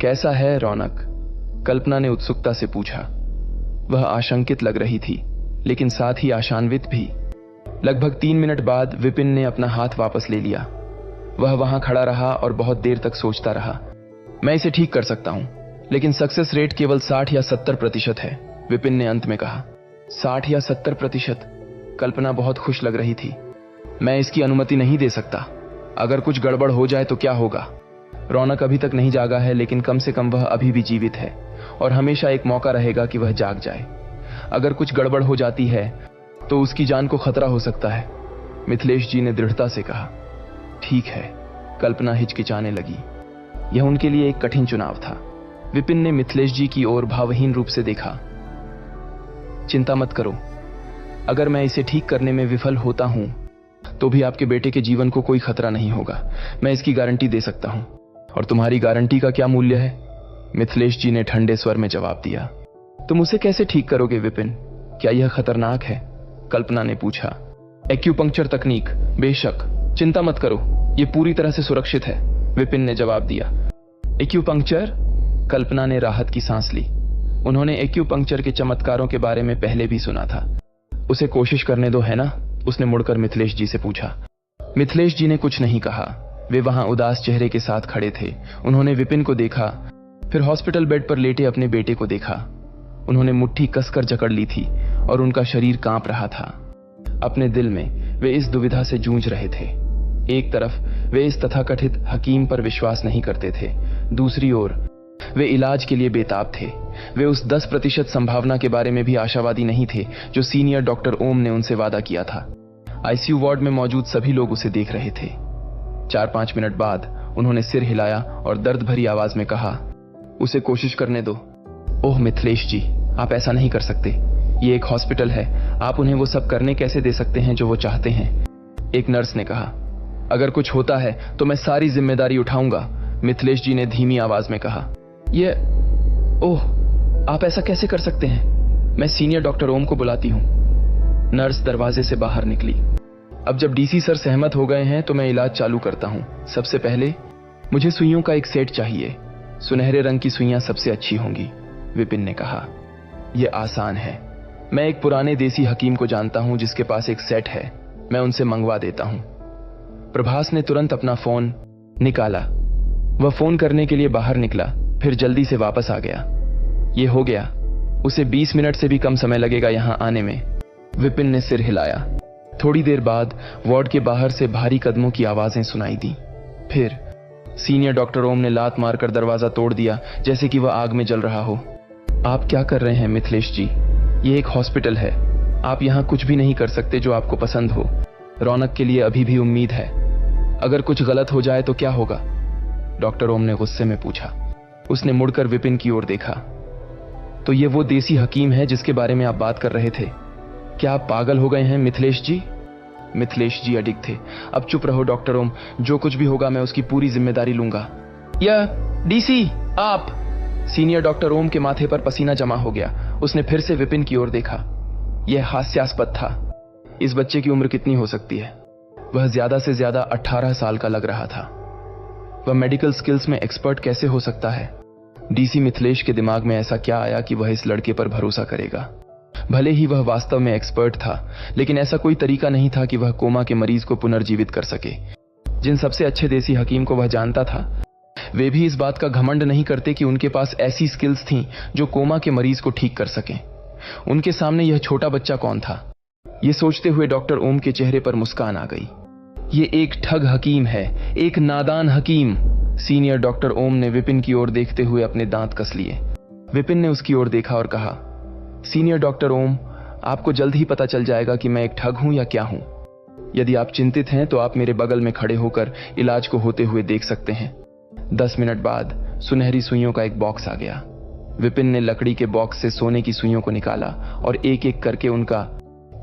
कैसा है रौनक? कल्पना ने उत्सुकता से पूछा। वह आशंकित लग रही थी, लेकिन साथ ही आशान्वित भी। लगभग 3 मिनट बाद विपिन ने अपना हाथ वापस ले लिया। वह वहां खड़ा रहा और बहुत देर तक सोचता रहा। मैं इसे ठीक कर सकता हूं, लेकिन सक्सेस रेट केवल 60 या 70% है, विपिन ने अंत में कहा। 60 या 70%? कल्पना बहुत खुश लग रही थी। मैं इसकी अनुमति नहीं दे सकता। अगर कुछ गड़बड़ हो जाए तो क्या होगा? रौनक अभी तक नहीं जागा है, लेकिन कम से कम वह अभी भी जीवित है और हमेशा एक मौका रहेगा कि वह जाग जाए। अगर कुछ गड़बड़ हो जाती है तो उसकी जान को खतरा हो सकता है, मिथिलेश जी ने दृढ़ता से कहा। ठीक है, कल्पना हिचकिचाने लगी। यह उनके लिए एक कठिन चुनाव था। विपिन ने मिथिलेश जी की ओर भावहीन रूप से देखा। चिंता मत करो, अगर मैं इसे ठीक करने में विफल होता हूं तो भी आपके बेटे के जीवन को कोई खतरा नहीं होगा। मैं इसकी गारंटी दे सकता हूं। और तुम्हारी गारंटी का क्या मूल्य है? मिथिलेश जी ने ठंडे स्वर में जवाब दिया। तुम उसे कैसे ठीक करोगे विपिन? क्या यह खतरनाक है? कल्पना ने पूछा। एक्यूपंक्चर तकनीक, बेशक, चिंता मत करो, यह पूरी तरह से सुरक्षित है, विपिन ने जवाब दिया। एक्यूपंक्चर? कल्पना ने राहत की सांस ली। उन्होंने एक्यूपंक्चर के चमत्कारों के बारे में पहले भी सुना था। उसे कोशिश करने दो, है ना? उसने मुड़कर मिथिलेश जी से पूछा। मिथिलेश जी ने कुछ नहीं कहा। वे वहां उदास चेहरे के साथ खड़े थे। उन्होंने विपिन को देखा, फिर हॉस्पिटल बेड पर लेटे अपने बेटे को देखा। उन्होंने मुट्ठी कसकर जकड़ ली थी और उनका शरीर कांप रहा था। अपने दिल में वे इस दुविधा से जूझ रहे थे। एक तरफ वे इस तथाकथित हकीम पर विश्वास नहीं करते थे, दूसरी ओर वे इलाज के लिए बेताब थे। वे उस 10% संभावना के बारे में भी आशावादी नहीं थे जो सीनियर डॉक्टर ओम ने उनसे वादा किया था। आईसीयू वार्ड में मौजूद सभी लोग उसे देख रहे थे। 4-5 मिनट बाद उन्होंने सिर हिलाया और दर्द भरी आवाज में कहा, उसे कोशिश करने दो। ओह मिथिलेश जी, आप ऐसा नहीं कर सकते। ये एक हॉस्पिटल है, आप उन्हें वो सब करने कैसे दे सकते हैं जो वो चाहते हैं? एक नर्स ने कहा। अगर कुछ होता है तो मैं सारी जिम्मेदारी उठाऊंगा, मिथिलेश जी ने धीमी आवाज में कहा। ओह, आप ऐसा कैसे कर सकते हैं? मैं सीनियर डॉक्टर ओम को बुलाती हूं। नर्स दरवाजे से बाहर निकली। अब जब डीसी सर सहमत हो गए हैं तो मैं इलाज चालू करता हूं। सबसे पहले मुझे सुइयों का एक सेट चाहिए। सुनहरे रंग की सुइयां सबसे अच्छी होंगी, विपिन ने कहा। यह आसान है, मैं एक पुराने देसी हकीम को जानता हूं जिसके पास एक सेट है, मैं उनसे मंगवा देता हूं। प्रभास ने तुरंत अपना फोन निकाला। वह फोन करने के लिए बाहर निकला, फिर जल्दी से वापस आ गया। यह हो गया, उसे 20 मिनट से भी कम समय लगेगा यहां आने में। विपिन ने सिर हिलाया। थोड़ी देर बाद वार्ड के बाहर से भारी कदमों की आवाजें सुनाई दी। फिर सीनियर डॉक्टर ओम ने लात मारकर दरवाजा तोड़ दिया, जैसे कि वह आग में जल रहा हो। आप क्या कर रहे हैं मिथिलेश जी? ये एक हॉस्पिटल है, आप यहां कुछ भी नहीं कर सकते जो आपको पसंद हो। रौनक के लिए अभी भी उम्मीद है। अगर कुछ गलत हो जाए तो क्या होगा? डॉक्टर ओम ने गुस्से में पूछा। उसने मुड़कर विपिन की ओर देखा। तो ये वो देसी हकीम है जिसके बारे में आप बात कर रहे थे? क्या आप पागल हो गए हैं मिथिलेश जी? मिथिलेश जी अडिग थे। अब चुप रहो डॉक्टर ओम, जो कुछ भी होगा मैं उसकी पूरी जिम्मेदारी लूंगा। यह डीसी आप। सीनियर डॉक्टर ओम के माथे पर पसीना जमा हो गया। उसने फिर से विपिन की ओर देखा। यह हास्यास्पद था। इस बच्चे की उम्र कितनी हो सकती है? वह ज्यादा से ज्यादा 18 साल का लग रहा था। वह मेडिकल स्किल्स में एक्सपर्ट कैसे हो सकता है? डीसी मिथिलेश के दिमाग में ऐसा क्या आया कि वह इस लड़के पर भरोसा करेगा? भले ही वह वास्तव में एक्सपर्ट था, लेकिन ऐसा कोई तरीका नहीं था कि वह कोमा के मरीज को पुनर्जीवित कर सके। जिन सबसे अच्छे देसी हकीम को वह जानता था, वे भी इस बात का घमंड नहीं करते कि उनके पास ऐसी स्किल्स थीं जो कोमा के मरीज को ठीक कर सकें। उनके सामने यह छोटा बच्चा कौन था? ये सोचते हुए डॉक्टर ओम के चेहरे पर मुस्कान आ गई। ये एक ठग हकीम है, एक नादान हकीम। सीनियर डॉक्टर ओम ने विपिन की ओर देखते हुए अपने दांत कस लिए। विपिन ने उसकी ओर देखा और कहा, सीनियर डॉक्टर ओम, आपको जल्द ही पता चल जाएगा कि मैं एक ठग हूं या क्या हूं। यदि आप चिंतित हैं तो आप मेरे बगल में खड़े होकर इलाज को होते हुए देख सकते हैं। 10 मिनट बाद सुनहरी सुइयों का एक बॉक्स आ गया। विपिन ने लकड़ी के बॉक्स से सोने की सुइयों को निकाला और एक एक करके उनका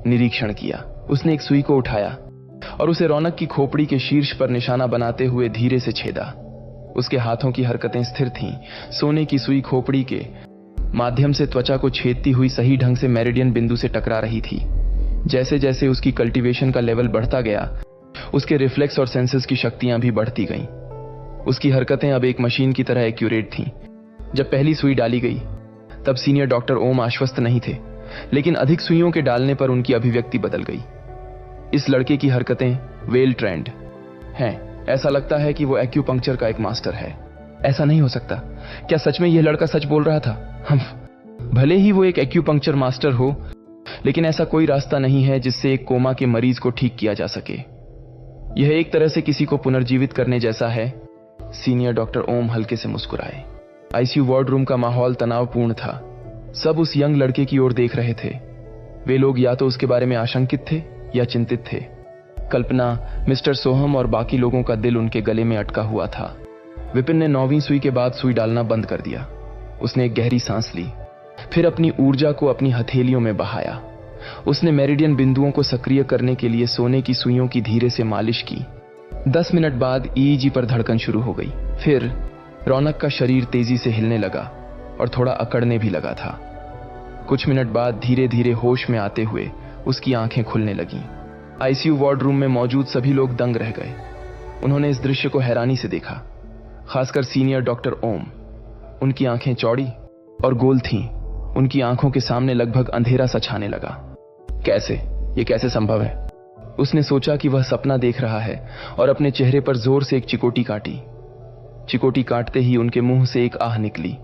निरीक्षण किया। उसने एक सुई को उठाया और उसे रौनक की खोपड़ी के शीर्ष पर निशाना बनाते हुए धीरे से छेदा। उसके हाथों की हरकतें स्थिर थीं। सोने की सुई खोपड़ी के माध्यम से त्वचा को छेदती हुई सही ढंग से मेरिडियन बिंदु से टकरा रही थी। जैसे जैसे उसकी कल्टीवेशन का लेवल बढ़ता गया, उसके रिफ्लेक्स और सेंसेस की शक्तियां भी बढ़ती गईं। उसकी हरकतें अब एक मशीन की तरह एक्यूरेट थीं। जब पहली सुई डाली गई, तब सीनियर डॉक्टर ओम आश्वस्त नहीं थे, लेकिन अधिक सुइयों के डालने पर उनकी अभिव्यक्ति बदल गई। इस लड़के की हरकतें वेल ट्रेंड हैं। ऐसा लगता है कि वो एक्यूपंक्चर का एक मास्टर है। ऐसा नहीं हो सकता। क्या सच में यह लड़का सच बोल रहा था? भले ही वो एक एक्यूपंक्चर मास्टर हो, लेकिन ऐसा कोई रास्ता नहीं है जिससे एक कोमा के मरीज को ठीक किया जा सके। यह एक तरह से किसी को पुनर्जीवित करने जैसा है। सीनियर डॉक्टर ओम हल्के से मुस्कुराए। आईसीयू वार्ड रूम का माहौल तनावपूर्ण था। सब उस यंग लड़के की ओर देख रहे थे। वे लोग या तो उसके बारे में आशंकित थे या चिंतित थे। कल्पना, मिस्टर सोहम और बाकी लोगों का दिल उनके गले में अटका हुआ था। विपिन ने 9वीं सुई के बाद सुई डालना बंद कर दिया। उसने एक गहरी सांस ली, फिर अपनी ऊर्जा को अपनी हथेलियों में बहाया। उसने मेरिडियन बिंदुओं को सक्रिय करने के लिए सोने की सुइयों की धीरे से मालिश की। 10 मिनट बाद ईईजी पर धड़कन शुरू हो गई। फिर रौनक का शरीर तेजी से हिलने लगा और थोड़ा अकड़ने भी लगा था। कुछ मिनट बाद धीरे धीरे होश में आते हुए उसकी आंखें खुलने लगीं। आईसीयू वार्ड रूम में मौजूद सभी लोग दंग रह गए। उन्होंने इस दृश्य को हैरानी से देखा, खासकर सीनियर डॉक्टर ओम। उनकी आंखें चौड़ी और गोल थीं। उनकी आंखों के सामने लगभग अंधेरा सा छाने लगा। ये कैसे संभव है? उसने सोचा कि वह सपना देख रहा है और अपने चेहरे पर जोर से एक चिकोटी काटी। चिकोटी काटते ही उनके मुंह से एक आह निकली।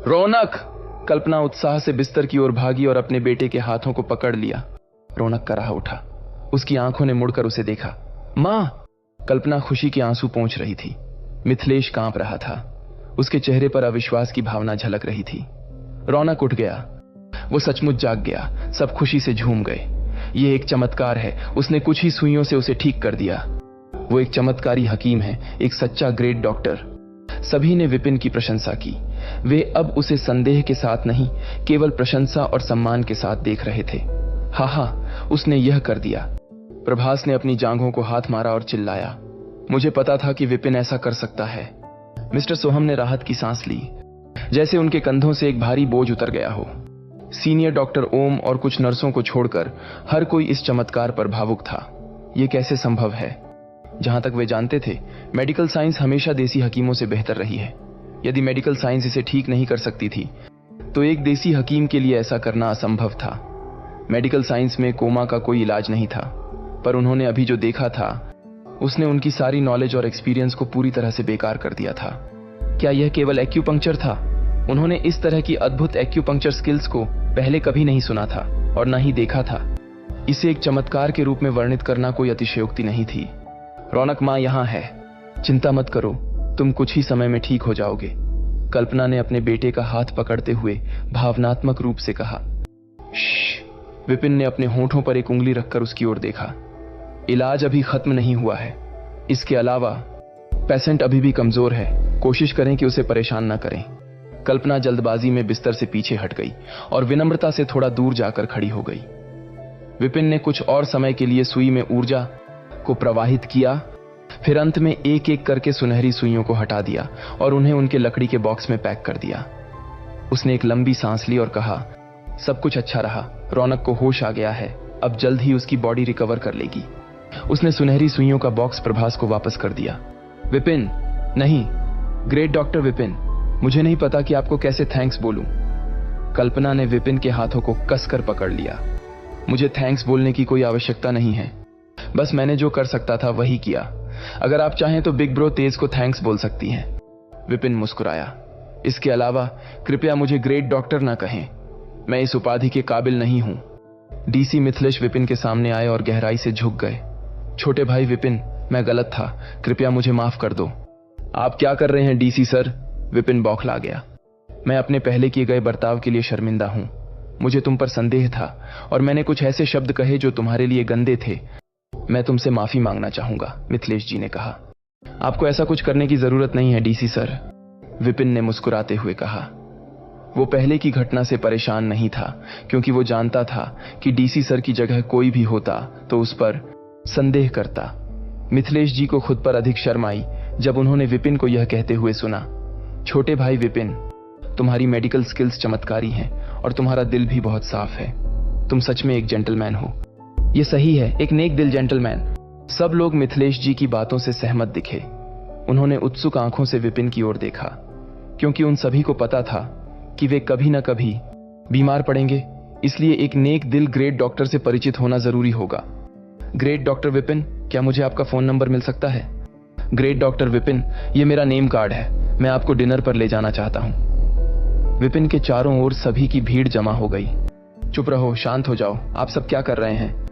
रौनक! कल्पना उत्साह से बिस्तर की ओर भागी और अपने बेटे के हाथों को पकड़ लिया। रौनक कराह उठा। उसकी आंखों ने मुड़कर उसे देखा। मां! कल्पना खुशी के आंसू पोंछ रही थी। मिथिलेश कांप रहा था। उसके चेहरे पर अविश्वास की भावना झलक रही थी। रौनक उठ गया। वो सचमुच जाग गया। सब खुशी से झूम गए। ये एक चमत्कार है। उसने कुछ ही सुइयों से उसे ठीक कर दिया। वो एक चमत्कारी हकीम है, एक सच्चा ग्रेट डॉक्टर। सभी ने विपिन की प्रशंसा की। वे अब उसे संदेह के साथ नहीं, केवल प्रशंसा और सम्मान के साथ देख रहे थे। हा, उसने यह कर दिया। प्रभास ने अपनी जांघों को हाथ मारा और चिल्लाया, मुझे पता था कि विपिन ऐसा कर सकता है। मिस्टर सोहम ने राहत की सांस ली, जैसे उनके कंधों से एक भारी बोझ उतर गया हो। सीनियर डॉक्टर ओम और कुछ नर्सों को छोड़कर हर कोई इस चमत्कार पर भावुक था। यह कैसे संभव है? जहां तक वे जानते थे, मेडिकल साइंस हमेशा देसी हकीमों से बेहतर रही है। यदि मेडिकल साइंस इसे ठीक नहीं कर सकती थी, तो एक देसी हकीम के लिए ऐसा करना असंभव था। मेडिकल साइंस में कोमा का कोई इलाज नहीं था, पर उन्होंने अभी जो देखा था, उसने उनकी सारी नॉलेज और एक्सपीरियंस को पूरी तरह से बेकार कर दिया था। क्या यह केवल एक्यूपंक्चर था? उन्होंने इस तरह की अद्भुत एक्यूपंक्चर स्किल्स को पहले कभी नहीं सुना था और न ही देखा था। इसे एक चमत्कार के रूप में वर्णित करना कोई अतिशयोक्ति नहीं थी। रौनक मां यहां है, चिंता मत करो, तुम कुछ ही समय में ठीक हो जाओगे, कल्पना ने अपने बेटे का हाथ पकड़ते हुए भावनात्मक रूप से कहा। विपिन ने अपने होंठों पर एक उंगली रखकर उसकी ओर देखा। इलाज अभी खत्म नहीं हुआ है। इसके अलावा पेशेंट अभी भी कमजोर है, कोशिश करें कि उसे परेशान न करें। कल्पना जल्दबाजी में बिस्तर से पीछे हट गई और विनम्रता से थोड़ा दूर जाकर खड़ी हो गई। विपिन ने कुछ और समय के लिए सुई में ऊर्जा को प्रवाहित किया, फिर अंत में एक एक करके सुनहरी सुइयों को हटा दिया और उन्हें उनके लकड़ी के बॉक्स में पैक कर दिया। उसने एक लंबी सांस ली और कहा, सब कुछ अच्छा रहा, रौनक को होश आ गया है, अब जल्द ही उसकी बॉडी रिकवर कर लेगी। उसने सुनहरी सुइयों का बॉक्स प्रभास को वापस कर दिया। विपिन, नहीं, ग्रेट डॉक्टर विपिन, मुझे नहीं पता कि आपको कैसे थैंक्स बोलूं। कल्पना ने विपिन के हाथों को कसकर पकड़ लिया। मुझे थैंक्स बोलने की कोई आवश्यकता नहीं है, बस मैंने जो कर सकता था वही किया। अगर आप चाहें तो बिग ब्रो तेज को थैंक्स बोल सकती हैं। विपिन मुस्कुराया। इसके अलावा कृपया मुझे ग्रेट डॉक्टर ना कहें, मैं इस उपाधि के काबिल नहीं हूं। डीसी मिथिलेश विपिन के सामने आए और गहराई से झुक गए। छोटे भाई विपिन, मैं गलत था, कृपया मुझे माफ कर दो। आप क्या कर रहे हैं डीसी सर? विपिन बौखला गया। मैं अपने पहले किए गए बर्ताव के लिए शर्मिंदा हूं। मुझे तुम पर संदेह था और मैंने कुछ ऐसे शब्द कहे जो तुम्हारे लिए गंदे थे। मैं तुमसे माफी मांगना चाहूंगा, मिथिलेश जी ने कहा। आपको ऐसा कुछ करने की जरूरत नहीं है डीसी सर, विपिन ने मुस्कुराते हुए कहा। वो पहले की घटना से परेशान नहीं था, क्योंकि वो जानता था कि डीसी सर की जगह कोई भी होता तो उस पर संदेह करता। मिथिलेश जी को खुद पर अधिक शर्म आई जब उन्होंने विपिन को यह कहते हुए सुना, छोटे भाई विपिन, तुम्हारी मेडिकल स्किल्स चमत्कारी हैं और तुम्हारा दिल भी बहुत साफ है। तुम सच में एक जेंटलमैन हो। यह सही है, एक नेक दिल जेंटलमैन। सब लोग मिथिलेश जी की बातों से सहमत दिखे। उन्होंने उत्सुक आंखों से विपिन की ओर देखा, क्योंकि उन सभी को पता था कि वे कभी न कभी बीमार पड़ेंगे, इसलिए एक नेक दिल ग्रेट डॉक्टर से परिचित होना जरूरी होगा। ग्रेट डॉक्टर विपिन, क्या मुझे आपका फोन नंबर मिल सकता है? ग्रेट डॉक्टर विपिन, ये मेरा नेम कार्ड है, मैं आपको डिनर पर ले जाना चाहता हूं। विपिन के चारों ओर सभी की भीड़ जमा हो गई। चुप रहो, शांत हो जाओ, आप सब क्या कर रहे हैं?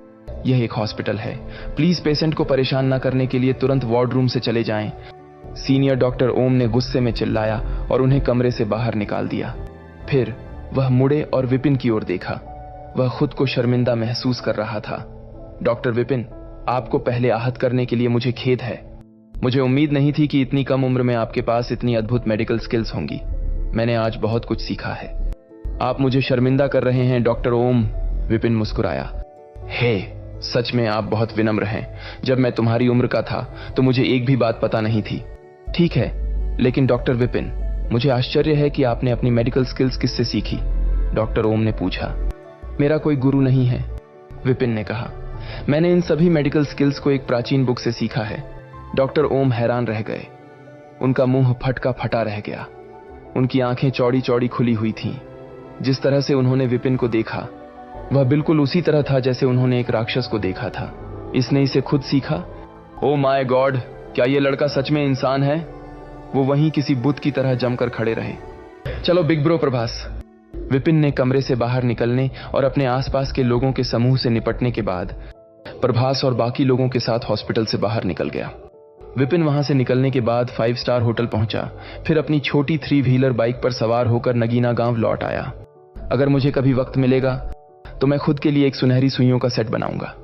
यह एक हॉस्पिटल है, प्लीज पेशेंट को परेशान न करने के लिए तुरंत वार्ड रूम से चले जाएं। सीनियर डॉक्टर ओम ने गुस्से में चिल्लाया और उन्हें कमरे से बाहर निकाल दिया। फिर वह मुड़े और विपिन की ओर देखा। वह खुद को शर्मिंदा महसूस कर रहा था। डॉक्टर विपिन, आपको पहले आहत करने के लिए मुझे खेद है। मुझे उम्मीद नहीं थी कि इतनी कम उम्र में आपके पास इतनी अद्भुत मेडिकल स्किल्स होंगी। मैंने आज बहुत कुछ सीखा है। आप मुझे शर्मिंदा कर रहे हैं डॉक्टर ओम, विपिन मुस्कुराया। हे, सच में आप बहुत विनम्र हैं। जब मैं तुम्हारी उम्र का था तो मुझे एक भी बात पता नहीं थी। ठीक है, लेकिन डॉक्टर विपिन, मुझे आश्चर्य है कि आपने अपनी मेडिकल स्किल्स किससे सीखी? डॉक्टर ओम ने पूछा। मेरा कोई गुरु नहीं है, विपिन ने कहा। मैंने इन सभी मेडिकल स्किल्स को एक प्राचीन बुक से सीखा है। डॉक्टर ओम हैरान रह गए। उनका मुंह फटका फटा रह गया। उनकी आंखें चौड़ी चौड़ी खुली हुई थीं। जिस तरह से उन्होंने विपिन को देखा, वह बिल्कुल उसी तरह था जैसे उन्होंने एक राक्षस को देखा था। इसने इसे खुद सीखा? ओ माय गॉड, क्या यह लड़का सच में इंसान है? वो वहीं किसी बुत की तरह जमकर खड़े रहे। चलो बिग ब्रो प्रभास। विपिन ने कमरे से बाहर निकलने और अपने आसपास के लोगों के समूह से निपटने के बाद प्रभास और बाकी लोगों के साथ हॉस्पिटल से बाहर निकल गया। विपिन वहां से निकलने के बाद 5 स्टार होटल पहुंचा, फिर अपनी छोटी 3 व्हीलर बाइक पर सवार होकर नगीना गांव लौट आया। अगर मुझे कभी वक्त मिलेगा तो मैं खुद के लिए एक सुनहरी सुइयों का सेट बनाऊंगा।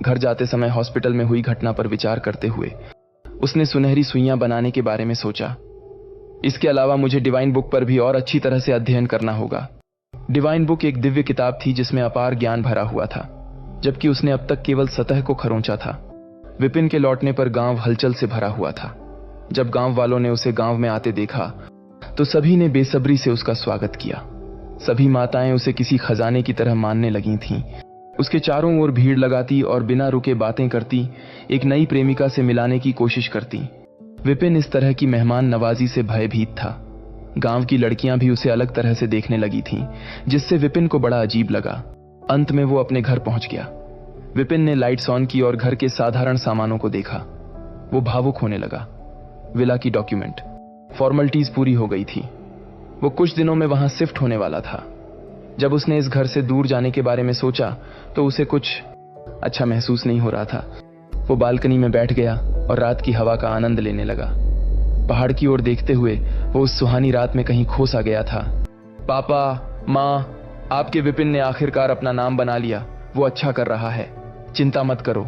घर जाते समय हॉस्पिटल में हुई घटना पर विचार करते हुए उसने सुनहरी सुइयां बनाने के बारे में सोचा। इसके अलावा मुझे डिवाइन बुक पर भी और अच्छी तरह से अध्ययन करना होगा। डिवाइन बुक एक दिव्य किताब थी जिसमें अपार ज्ञान भरा हुआ था, जबकि उसने अब तक केवल सतह को खरोंचा था। विपिन के लौटने पर गांव हलचल से भरा हुआ था। जब गांव वालों ने उसे गांव में आते देखा तो सभी ने बेसब्री से उसका स्वागत किया। सभी माताएं उसे किसी खजाने की तरह मानने लगी थीं। उसके चारों ओर भीड़ लगाती और बिना रुके बातें करती, एक नई प्रेमिका से मिलाने की कोशिश करती। विपिन इस तरह की मेहमान नवाजी से भयभीत था। गांव की लड़कियां भी उसे अलग तरह से देखने लगी थीं, जिससे विपिन को बड़ा अजीब लगा। अंत में वो अपने घर पहुंच गया। विपिन ने लाइट्स ऑन की और घर के साधारण सामानों को देखा। वो भावुक होने लगा। विला की डॉक्यूमेंट, फॉर्मलिटीज पूरी हो गई थी। वो कुछ दिनों में वहां शिफ्ट होने वाला था। जब उसने इस घर से दूर जाने के बारे में सोचा तो उसे कुछ अच्छा महसूस नहीं हो रहा था। वो बालकनी में बैठ गया और रात की हवा का आनंद लेने लगा। पहाड़ की ओर देखते हुए वो उस सुहानी रात में कहीं खो सा गया था। पापा, माँ, आपके विपिन ने आखिरकार अपना नाम बना लिया। वो अच्छा कर रहा है, चिंता मत करो।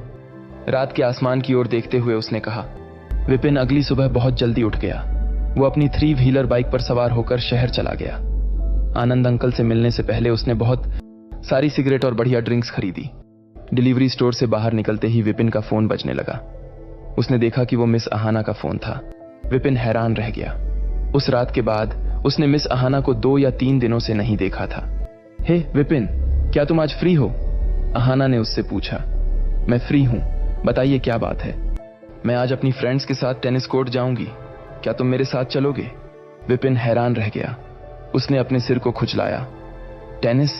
रात के आसमान की ओर देखते हुए उसने कहा। विपिन अगली सुबह बहुत जल्दी उठ गया। वो अपनी 3 व्हीलर बाइक पर सवार होकर शहर चला गया। आनंद अंकल से मिलने से पहले उसने बहुत सारी सिगरेट और बढ़िया ड्रिंक्स खरीदी। डिलीवरी स्टोर से बाहर निकलते ही विपिन का फोन बजने लगा। उसने देखा कि वो मिस अहाना का फोन था। विपिन हैरान रह गया। उस रात के बाद उसने मिस अहाना को 2 या 3 दिनों से नहीं देखा था। हे विपिन, क्या तुम आज फ्री हो? अहाना ने उससे पूछा। मैं फ्री हूं, बताइए क्या बात है? मैं आज अपनी फ्रेंड्स के साथ टेनिस कोर्ट जाऊंगी, क्या तुम मेरे साथ चलोगे? विपिन हैरान रह गया। उसने अपने सिर को खुजलाया। टेनिस?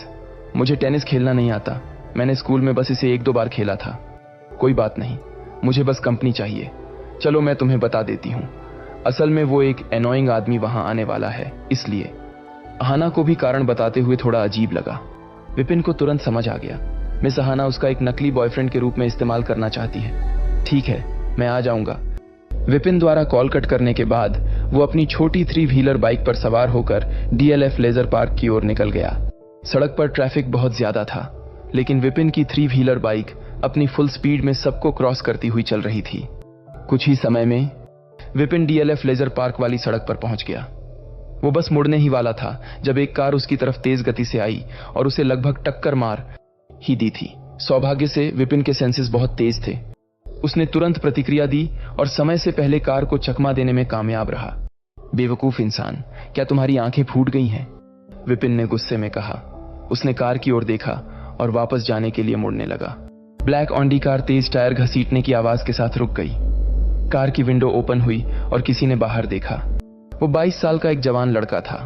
मुझे टेनिस खेलना नहीं आता। मैंने स्कूल में बस इसे 1-2 बार खेला था। कोई बात नहीं, मुझे बस कंपनी चाहिए। चलो मैं तुम्हें बता देती हूँ। असल में वो एक एनोइंग आदमी वहां आने वाला है, इसलिए। अहाना को भी कारण बताते हुए थोड़ा अजीब लगा। विपिन को तुरंत समझ आ गया। मिस अहाना उसका एक नकली बॉयफ्रेंड के रूप में इस्तेमाल करना चाहती है। ठीक है, मैं आ जाऊंगा। विपिन द्वारा कॉल कट करने के बाद वो अपनी छोटी 3 व्हीलर बाइक पर सवार होकर DLF लेजर पार्क की ओर निकल गया। सड़क पर ट्रैफिक बहुत ज्यादा था, लेकिन विपिन की 3 व्हीलर बाइक अपनी फुल स्पीड में सबको क्रॉस करती हुई चल रही थी। कुछ ही समय में विपिन DLF लेजर पार्क वाली सड़क पर पहुंच गया। वो बस मुड़ने ही वाला था जब एक कार उसकी तरफ तेज गति से आई और उसे लगभग टक्कर मार ही दी थी। सौभाग्य से विपिन के सेंसेस बहुत तेज थे। उसने तुरंत प्रतिक्रिया दी और समय से पहले कार को चकमा देने में कामयाब रहा। बेवकूफ इंसान, क्या तुम्हारी आंखें फूट गई हैं? विपिन ने गुस्से में कहा। उसने कार की ओर देखा और वापस जाने के लिए मुड़ने लगा। ब्लैक ऑन्डी कार तेज टायर घसीटने की आवाज के साथ रुक गई। कार की विंडो ओपन हुई और किसी ने बाहर देखा। वो 22 साल का एक जवान लड़का था।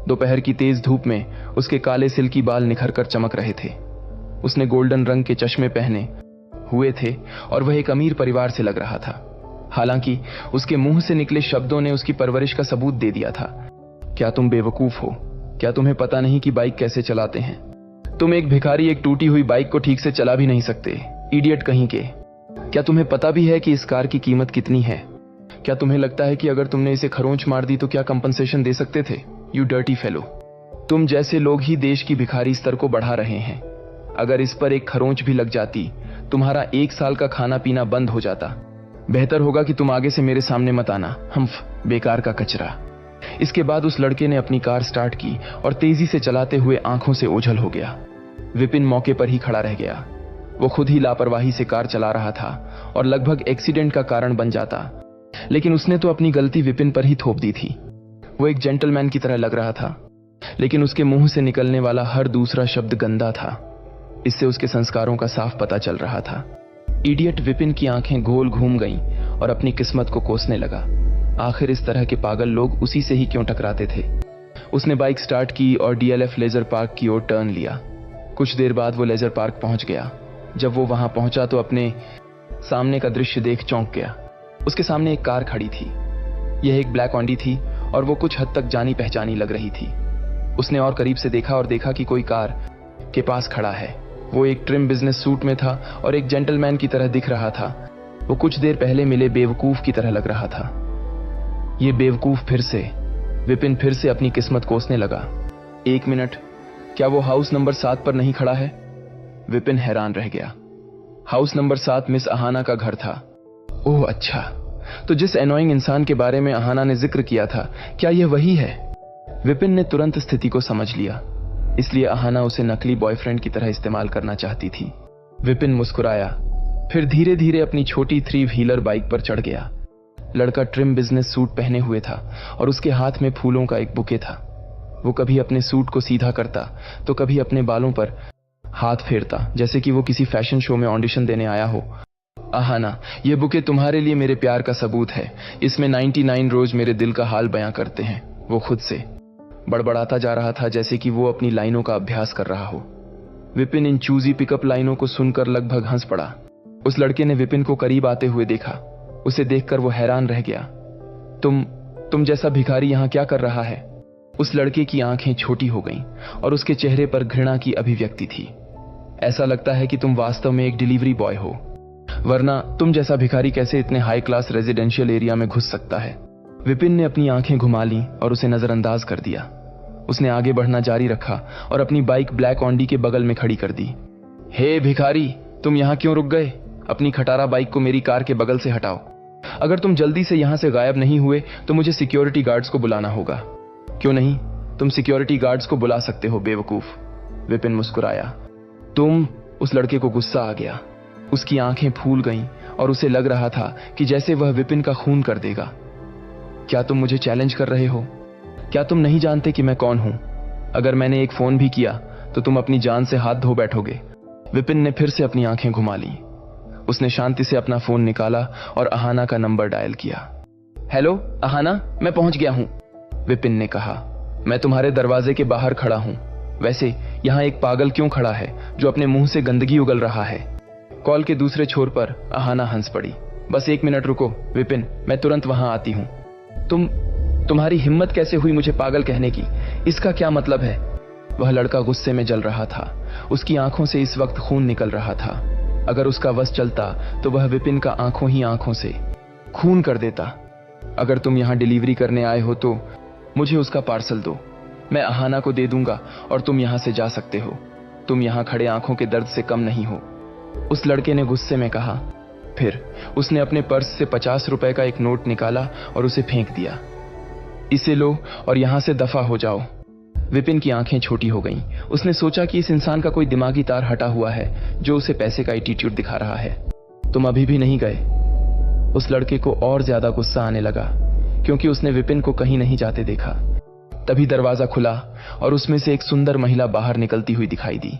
दोपहर की तेज धूप में उसके काले सिल्की बाल निखर कर चमक रहे थे। उसने गोल्डन रंग के चश्मे पहने हुए थे और वह एक अमीर परिवार से लग रहा था। हालांकि उसके मुंह से निकले शब्दों ने उसकी परवरिश का सबूत दे दिया था। क्या तुम बेवकूफ हो? क्या तुम्हें पता नहीं कि बाइक कैसे चलाते हैं? तुम एक भिखारी एक टूटी हुई बाइक को ठीक से चला भी नहीं सकते, इडियट कहीं के। क्या तुम्हें पता भी है कि इस कार की कीमत कितनी है? क्या तुम्हें लगता है कि अगर तुमने इसे खरोंच मार दी तो क्या कंपनसेशन दे सकते थे? You dirty fellow. तुम जैसे लोग ही देश की भिखारी स्तर को बढ़ा रहे हैं। अगर इस पर एक खरोंच भी लग जाती, तुम्हारा 1 साल का खाना पीना बंद हो जाता। बेहतर होगा कि तुम आगे से मेरे सामने मत आना, हम्फ, बेकार का कचरा। इसके बाद उस लड़के ने अपनी कार स्टार्ट की और तेजी से चलाते हुए आंखों से ओझल हो गया। विपिन मौके पर ही खड़ा रह गया। वो खुद ही लापरवाही से कार चला रहा था और लगभग एक्सीडेंट का कारण बन जाता, लेकिन उसने तो अपनी गलती विपिन पर ही थोप दी थी। वो एक जेंटलमैन की तरह लग रहा था, लेकिन उसके मुंह से निकलने वाला हर दूसरा शब्द गंदा था। इससे उसके संस्कारों का साफ पता चल रहा था। इडियट विपिन की आंखें गोल घूम गईं और अपनी किस्मत को कोसने लगा। आखिर इस तरह के पागल लोग उसी से ही क्यों टकराते थे? उसने बाइक स्टार्ट की और DLF लेजर पार्क की ओर टर्न लिया। कुछ देर बाद वो लेजर पार्क पहुंच गया। जब वो वहां पहुंचा तो अपने सामने का दृश्य देख चौंक गया। उसके सामने एक कार खड़ी थी। यह एक ब्लैक ऑन्डी थी और वो कुछ हद तक जानी पहचानी लग रही थी। उसने और करीब से देखा और देखा कि कोई कार के पास खड़ा है। वो एक ट्रिम बिजनेस सूट में था और एक जेंटलमैन की तरह दिख रहा था। वो कुछ देर पहले मिले बेवकूफ की तरह लग रहा था। ये बेवकूफ फिर से। विपिन फिर से अपनी किस्मत कोसने लगा। 1 मिनट, क्या वो हाउस नंबर 7 पर नहीं खड़ा है? विपिन हैरान रह गया। हाउस नंबर 7 मिस अहाना का घर था। ओह अच्छा, तो जिस एनोइंग इंसान के बारे में अहाना ने जिक्र किया था, क्या यह वही है? विपिन ने तुरंत स्थिति को समझ लिया, इसलिए अहाना उसे नकली बॉयफ्रेंड की तरह इस्तेमाल करना चाहती थी। विपिन मुस्कुराया। फिर धीरे धीरे अपनी छोटी 3 व्हीलर बाइक पर चढ़ गया। लड़का ट्रिम बिजनेस सूट पहने हुए था और उसके हाथ में फूलों का एक बुके था। वो कभी अपने सूट को सीधा करता तो कभी अपने बालों पर हाथ फेरता, जैसे कि वो किसी फैशन शो में ऑडिशन देने आया हो। अहाना, ये बुके तुम्हारे लिए मेरे प्यार का सबूत है। इसमें 99 रोज मेरे दिल का हाल बयां करते हैं। वो खुद से बड़बड़ाता जा रहा था, जैसे कि वो अपनी लाइनों का अभ्यास कर रहा हो। विपिन इन चूजी पिकअप लाइनों को सुनकर लगभग हंस पड़ा। उस लड़के ने विपिन को करीब आते हुए देखा। उसे देखकर वो हैरान रह गया। तुम जैसा भिखारी यहां क्या कर रहा है? उस लड़के की आंखें छोटी हो गईं और उसके चेहरे पर घृणा की अभिव्यक्ति थी। ऐसा लगता है कि तुम वास्तव में एक डिलीवरी बॉय हो, वरना तुम जैसा भिखारी कैसे इतने हाई क्लास रेजिडेंशियल एरिया में घुस सकता है? विपिन ने अपनी आंखें घुमा लीं और उसे नजरअंदाज कर दिया। उसने आगे बढ़ना जारी रखा और अपनी बाइक ब्लैक ऑन्डी के बगल में खड़ी कर दी। हे भिखारी, तुम यहां क्यों रुक गए? अपनी खटारा बाइक को मेरी कार के बगल से हटाओ। अगर तुम जल्दी से यहां से गायब नहीं हुए तो मुझे सिक्योरिटी गार्ड्स को बुलाना होगा। क्यों नहीं, तुम सिक्योरिटी गार्ड्स को बुला सकते हो बेवकूफ। विपिन मुस्कुराया। तुम? उस लड़के को गुस्सा आ गया। उसकी आंखें फूल गईं और उसे लग रहा था कि जैसे वह विपिन का खून कर देगा। क्या तुम मुझे चैलेंज कर रहे हो? क्या तुम नहीं जानते कि मैं कौन हूं? अगर मैंने एक फोन भी किया तो तुम अपनी जान से हाथ धो बैठोगे। विपिन ने फिर से अपनी आंखें घुमा ली। उसने शांति से अपना फोन निकाला और अहाना का नंबर डायल किया। हेलो अहाना, मैं पहुंच गया हूं, विपिन ने कहा। मैं तुम्हारे दरवाजे के बाहर खड़ा हूं। वैसे यहां एक पागल क्यों खड़ा है जो अपने मुंह से गंदगी उगल रहा है? कॉल के दूसरे छोर पर अहाना हंस पड़ी। बस 1 मिनट रुको विपिन, मैं तुरंत वहां आती हूं। तुम्हारी हिम्मत कैसे हुई मुझे पागल कहने की? इसका क्या मतलब है? वह लड़का गुस्से में जल रहा था। उसकी आंखों से इस वक्त खून निकल रहा था। अगर उसका वश चलता तो वह विपिन का आंखों ही आंखों से खून कर देता। अगर तुम यहां डिलीवरी करने आए हो तो मुझे उसका पार्सल दो। मैं अहाना को दे दूंगा और तुम यहां से जा सकते हो। तुम यहां खड़े आंखों के दर्द से कम नहीं हो, उस लड़के ने गुस्से में कहा। फिर उसने अपने पर्स से 50 रुपए का एक नोट निकाला और उसे फेंक दिया। इसे लो और यहां से दफा हो जाओ। विपिन की आंखें छोटी हो गईं। उसने सोचा कि इस इंसान का कोई दिमागी तार हटा हुआ है जो उसे पैसे का एटीट्यूड दिखा रहा है। तुम अभी भी नहीं गए? उस लड़के को और ज्यादा गुस्सा आने लगा क्योंकि उसने विपिन को कहीं नहीं जाते देखा। तभी दरवाजा खुला और उसमें से एक सुंदर महिला बाहर निकलती हुई दिखाई दी।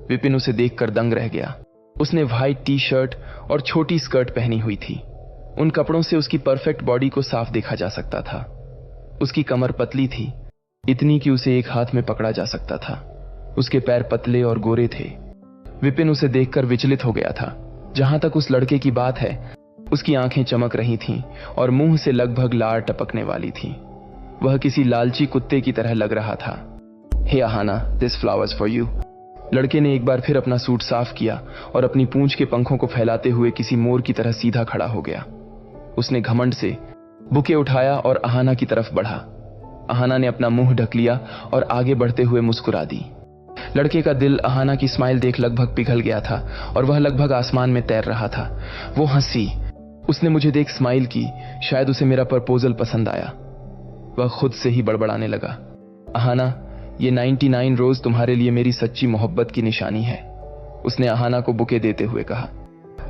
विपिन उसे देखकर दंग रह गया। उसने व्हाइट टी शर्ट और छोटी स्कर्ट पहनी हुई थी। उन कपड़ों से उसकी परफेक्ट बॉडी को साफ देखा जा सकता था। उसकी कमर पतली थी, इतनी कि उसे एक हाथ में पकड़ा जा सकता था। उसके पैर पतले और गोरे थे। विपिन उसे देखकर विचलित हो गया था। जहां तक उस लड़के की बात है, उसकी आंखें चमक रही थीं और मुंह से लगभग लार टपकने वाली थी। वह किसी लालची कुत्ते की तरह लग रहा था। Hey Ahana, this flowers for you. लड़के ने एक बार फिर अपना सूट साफ किया और अपनी पूंछ के पंखों को फैलाते हुए किसी मोर की तरह सीधा खड़ा हो गया। उसने घमंड से बुके उठाया और अहाना की तरफ बढ़ा। अहाना ने अपना मुंह ढक लिया और आगे बढ़ते हुए मुस्कुरा दी। लड़के का दिल अहाना की स्माइल देख लगभग पिघल गया था और वह लगभग आसमान में तैर रहा था। वो हंसी। उसने मुझे देख स्माइल की। शायद उसे मेरा प्रपोजल पसंद आया। वह खुद से ही बड़बड़ाने लगा। अहाना, ये 99 रोज तुम्हारे लिए मेरी सच्ची मोहब्बत की निशानी है, उसने अहाना को बुके देते हुए कहा।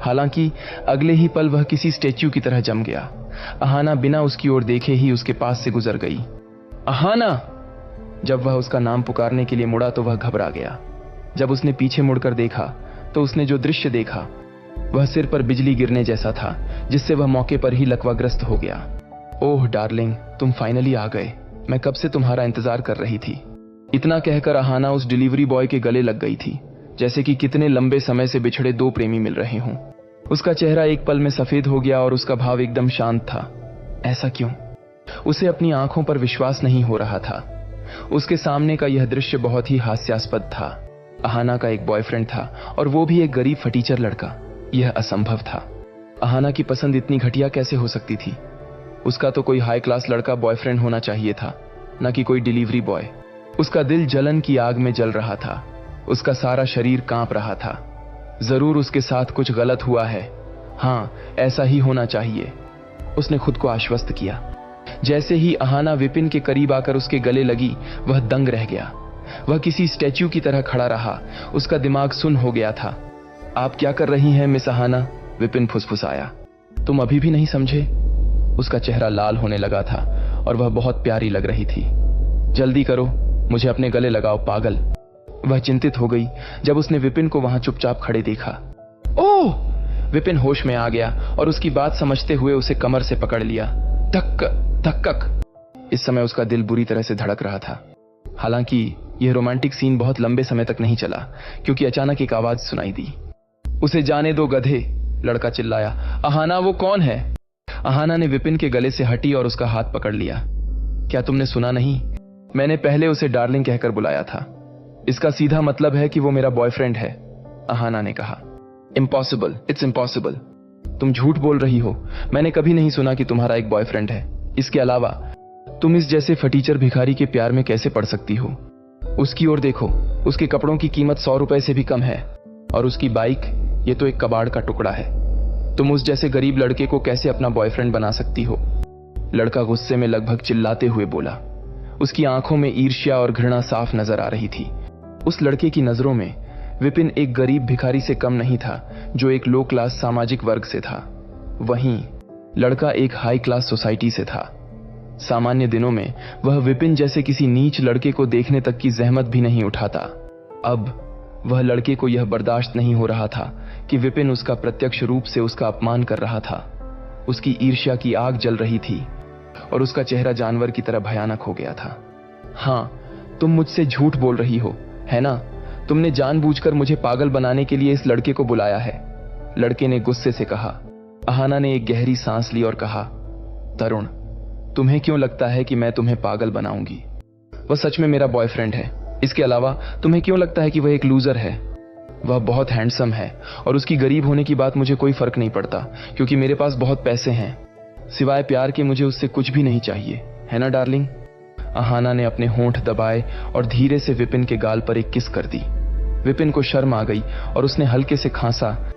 हालांकि अगले ही पल वह किसी स्टैच्यू की तरह जम गया। अहाना बिना उसकी ओर देखे ही उसके पास से गुजर गई। अहाना! जब वह उसका नाम पुकारने के लिए मुड़ा तो वह घबरा गया। जब उसने पीछे मुड़कर देखा तो उसने जो दृश्य देखा वह सिर पर बिजली गिरने जैसा था, जिससे वह मौके पर ही लकवाग्रस्त हो गया। ओह डार्लिंग, तुम फाइनली आ गए। मैं कब से तुम्हारा इंतजार कर रही थी। इतना कहकर अहाना उस डिलीवरी बॉय के गले लग गई थी, जैसे कि कितने लंबे समय से बिछड़े 2 प्रेमी मिल रहे हों। उसका चेहरा एक पल में सफेद हो गया और उसका भाव एकदम शांत था। ऐसा क्यों? उसे अपनी आंखों पर विश्वास नहीं हो रहा था। उसके सामने का यह दृश्य बहुत ही हास्यास्पद था। अहाना का एक बॉयफ्रेंड था और वो भी एक गरीब फटीचर लड़का। यह असंभव था। अहाना की पसंद इतनी घटिया कैसे हो सकती थी? उसका तो कोई हाई क्लास लड़का बॉयफ्रेंड होना चाहिए था, न कि कोई डिलीवरी बॉय। उसका दिल जलन की आग में जल रहा था। उसका सारा शरीर कांप रहा था। जरूर उसके साथ कुछ गलत हुआ है। हाँ, ऐसा ही होना चाहिए, उसने खुद को आश्वस्त किया। जैसे ही अहाना विपिन के करीब आकर उसके गले लगी, वह दंग रह गया। वह किसी स्टैच्यू की तरह खड़ा रहा। उसका दिमाग सुन्न हो गया था। आप क्या कर रही हैं मिस अहाना? विपिन फुसफुसाया। तुम अभी भी नहीं समझे? उसका चेहरा लाल होने लगा था और वह बहुत प्यारी लग रही थी। जल्दी करो, मुझे अपने गले लगाओ पागल। वह चिंतित हो गई जब उसने विपिन को वहां चुपचाप खड़े देखा। ओह! विपिन होश में आ गया और उसकी बात समझते हुए उसे कमर से पकड़ लिया। धक्क धक्कक। इस समय उसका दिल बुरी तरह से धड़क रहा था। हालांकि यह रोमांटिक सीन बहुत लंबे समय तक नहीं चला, क्योंकि अचानक एक आवाज सुनाई दी। उसे जाने दो गधे, लड़का चिल्लाया। अहाना, वो कौन है? अहाना ने विपिन के गले से हटी और उसका हाथ पकड़ लिया। क्या तुमने सुना नहीं? मैंने पहले उसे डार्लिंग कहकर बुलाया था। इसका सीधा मतलब है कि वो मेरा बॉयफ्रेंड है, अहाना ने कहा। Impossible, it's impossible. तुम झूठ बोल रही हो। मैंने कभी नहीं सुना कि तुम्हारा एक बॉयफ्रेंड है। इसके अलावा तुम इस जैसे फटीचर भिखारी के प्यार में कैसे पड़ सकती हो? उसकी ओर देखो, उसके कपड़ों की कीमत 100 रुपए से भी कम है, और उसकी बाइक, ये तो एक कबाड़ का टुकड़ा है। तुम उस जैसे गरीब लड़के को कैसे अपना बॉयफ्रेंड बना सकती हो? लड़का गुस्से में लगभग चिल्लाते हुए बोला। उसकी आंखों में ईर्ष्या और घृणा साफ नजर आ रही थी। उस लड़के की नजरों में विपिन एक गरीब भिखारी से कम नहीं था, जो एक लो क्लास सामाजिक वर्ग से था। वहीं लड़का एक हाई क्लास सोसाइटी से था। सामान्य दिनों में वह विपिन जैसे किसी नीच लड़के को देखने तक की जहमत भी नहीं उठाता। अब वह लड़के को यह बर्दाश्त नहीं हो रहा था कि विपिन उसका प्रत्यक्ष रूप से उसका अपमान कर रहा था। उसकी ईर्ष्या की आग जल रही थी और उसका चेहरा जानवर की तरह भयानक हो गया था। हाँ, तुम मुझसे झूठ बोल रही हो, है ना? तुमने जानबूझकर मुझे पागल बनाने के लिए इस लड़के को बुलाया है, लड़के ने गुस्से से कहा। अहाना ने एक गहरी सांस ली और कहा, तरुण, तुम्हें क्यों लगता है कि मैं तुम्हें पागल बनाऊंगी? वह सच में मेरा बॉयफ्रेंड है। इसके अलावा तुम्हें क्यों लगता है कि वह एक लूजर है? वह बहुत हैंडसम है और उसकी गरीब होने की बात मुझे कोई फर्क नहीं पड़ता, क्योंकि मेरे पास बहुत पैसे हैं। सिवाय प्यार के मुझे उससे कुछ भी नहीं चाहिए, है ना डार्लिंग? अहाना ने अपने होंठ दबाए और धीरे से विपिन के गाल पर एक किस कर दी। विपिन को शर्म आ गई और उसने हल्के से खांसा।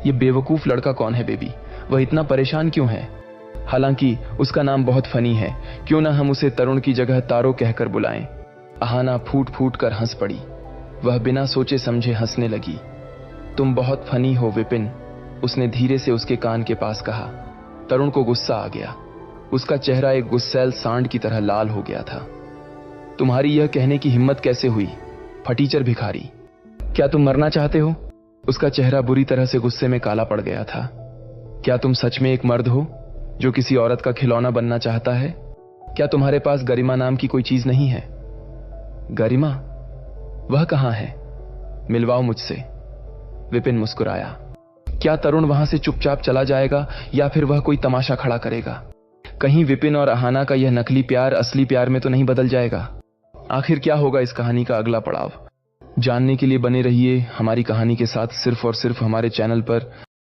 ये बेवकूफ लड़का कौन है बेबी? वह इतना परेशान क्यों है? हालांकि उसका नाम बहुत फनी है, क्यों ना हम उसे तरुण की जगह तारो कहकर बुलाएं? अहाना फूट फूट कर हंस पड़ी। वह बिना सोचे समझे हंसने लगी। तुम बहुत फनी हो विपिन, उसने धीरे से उसके कान के पास कहा। तरुण को गुस्सा आ गया। उसका चेहरा एक गुस्सैल सांड की तरह लाल हो गया था। तुम्हारी यह कहने की हिम्मत कैसे हुई, फटीचर भिखारी? क्या तुम मरना चाहते हो? उसका चेहरा बुरी तरह से गुस्से में काला पड़ गया था। क्या तुम सच में एक मर्द हो जो किसी औरत का खिलौना बनना चाहता है? क्या तुम्हारे पास गरिमा नाम की कोई चीज नहीं है? गरिमा? वह कहां है? मिलवाओ मुझसे। विपिन मुस्कुराया। क्या तरुण वहां से चुपचाप चला जाएगा या फिर वह कोई तमाशा खड़ा करेगा? कहीं विपिन और अहाना का यह नकली प्यार असली प्यार में तो नहीं बदल जाएगा? आखिर क्या होगा इस कहानी का अगला पड़ाव? जानने के लिए बने रहिए हमारी कहानी के साथ, सिर्फ और सिर्फ हमारे चैनल पर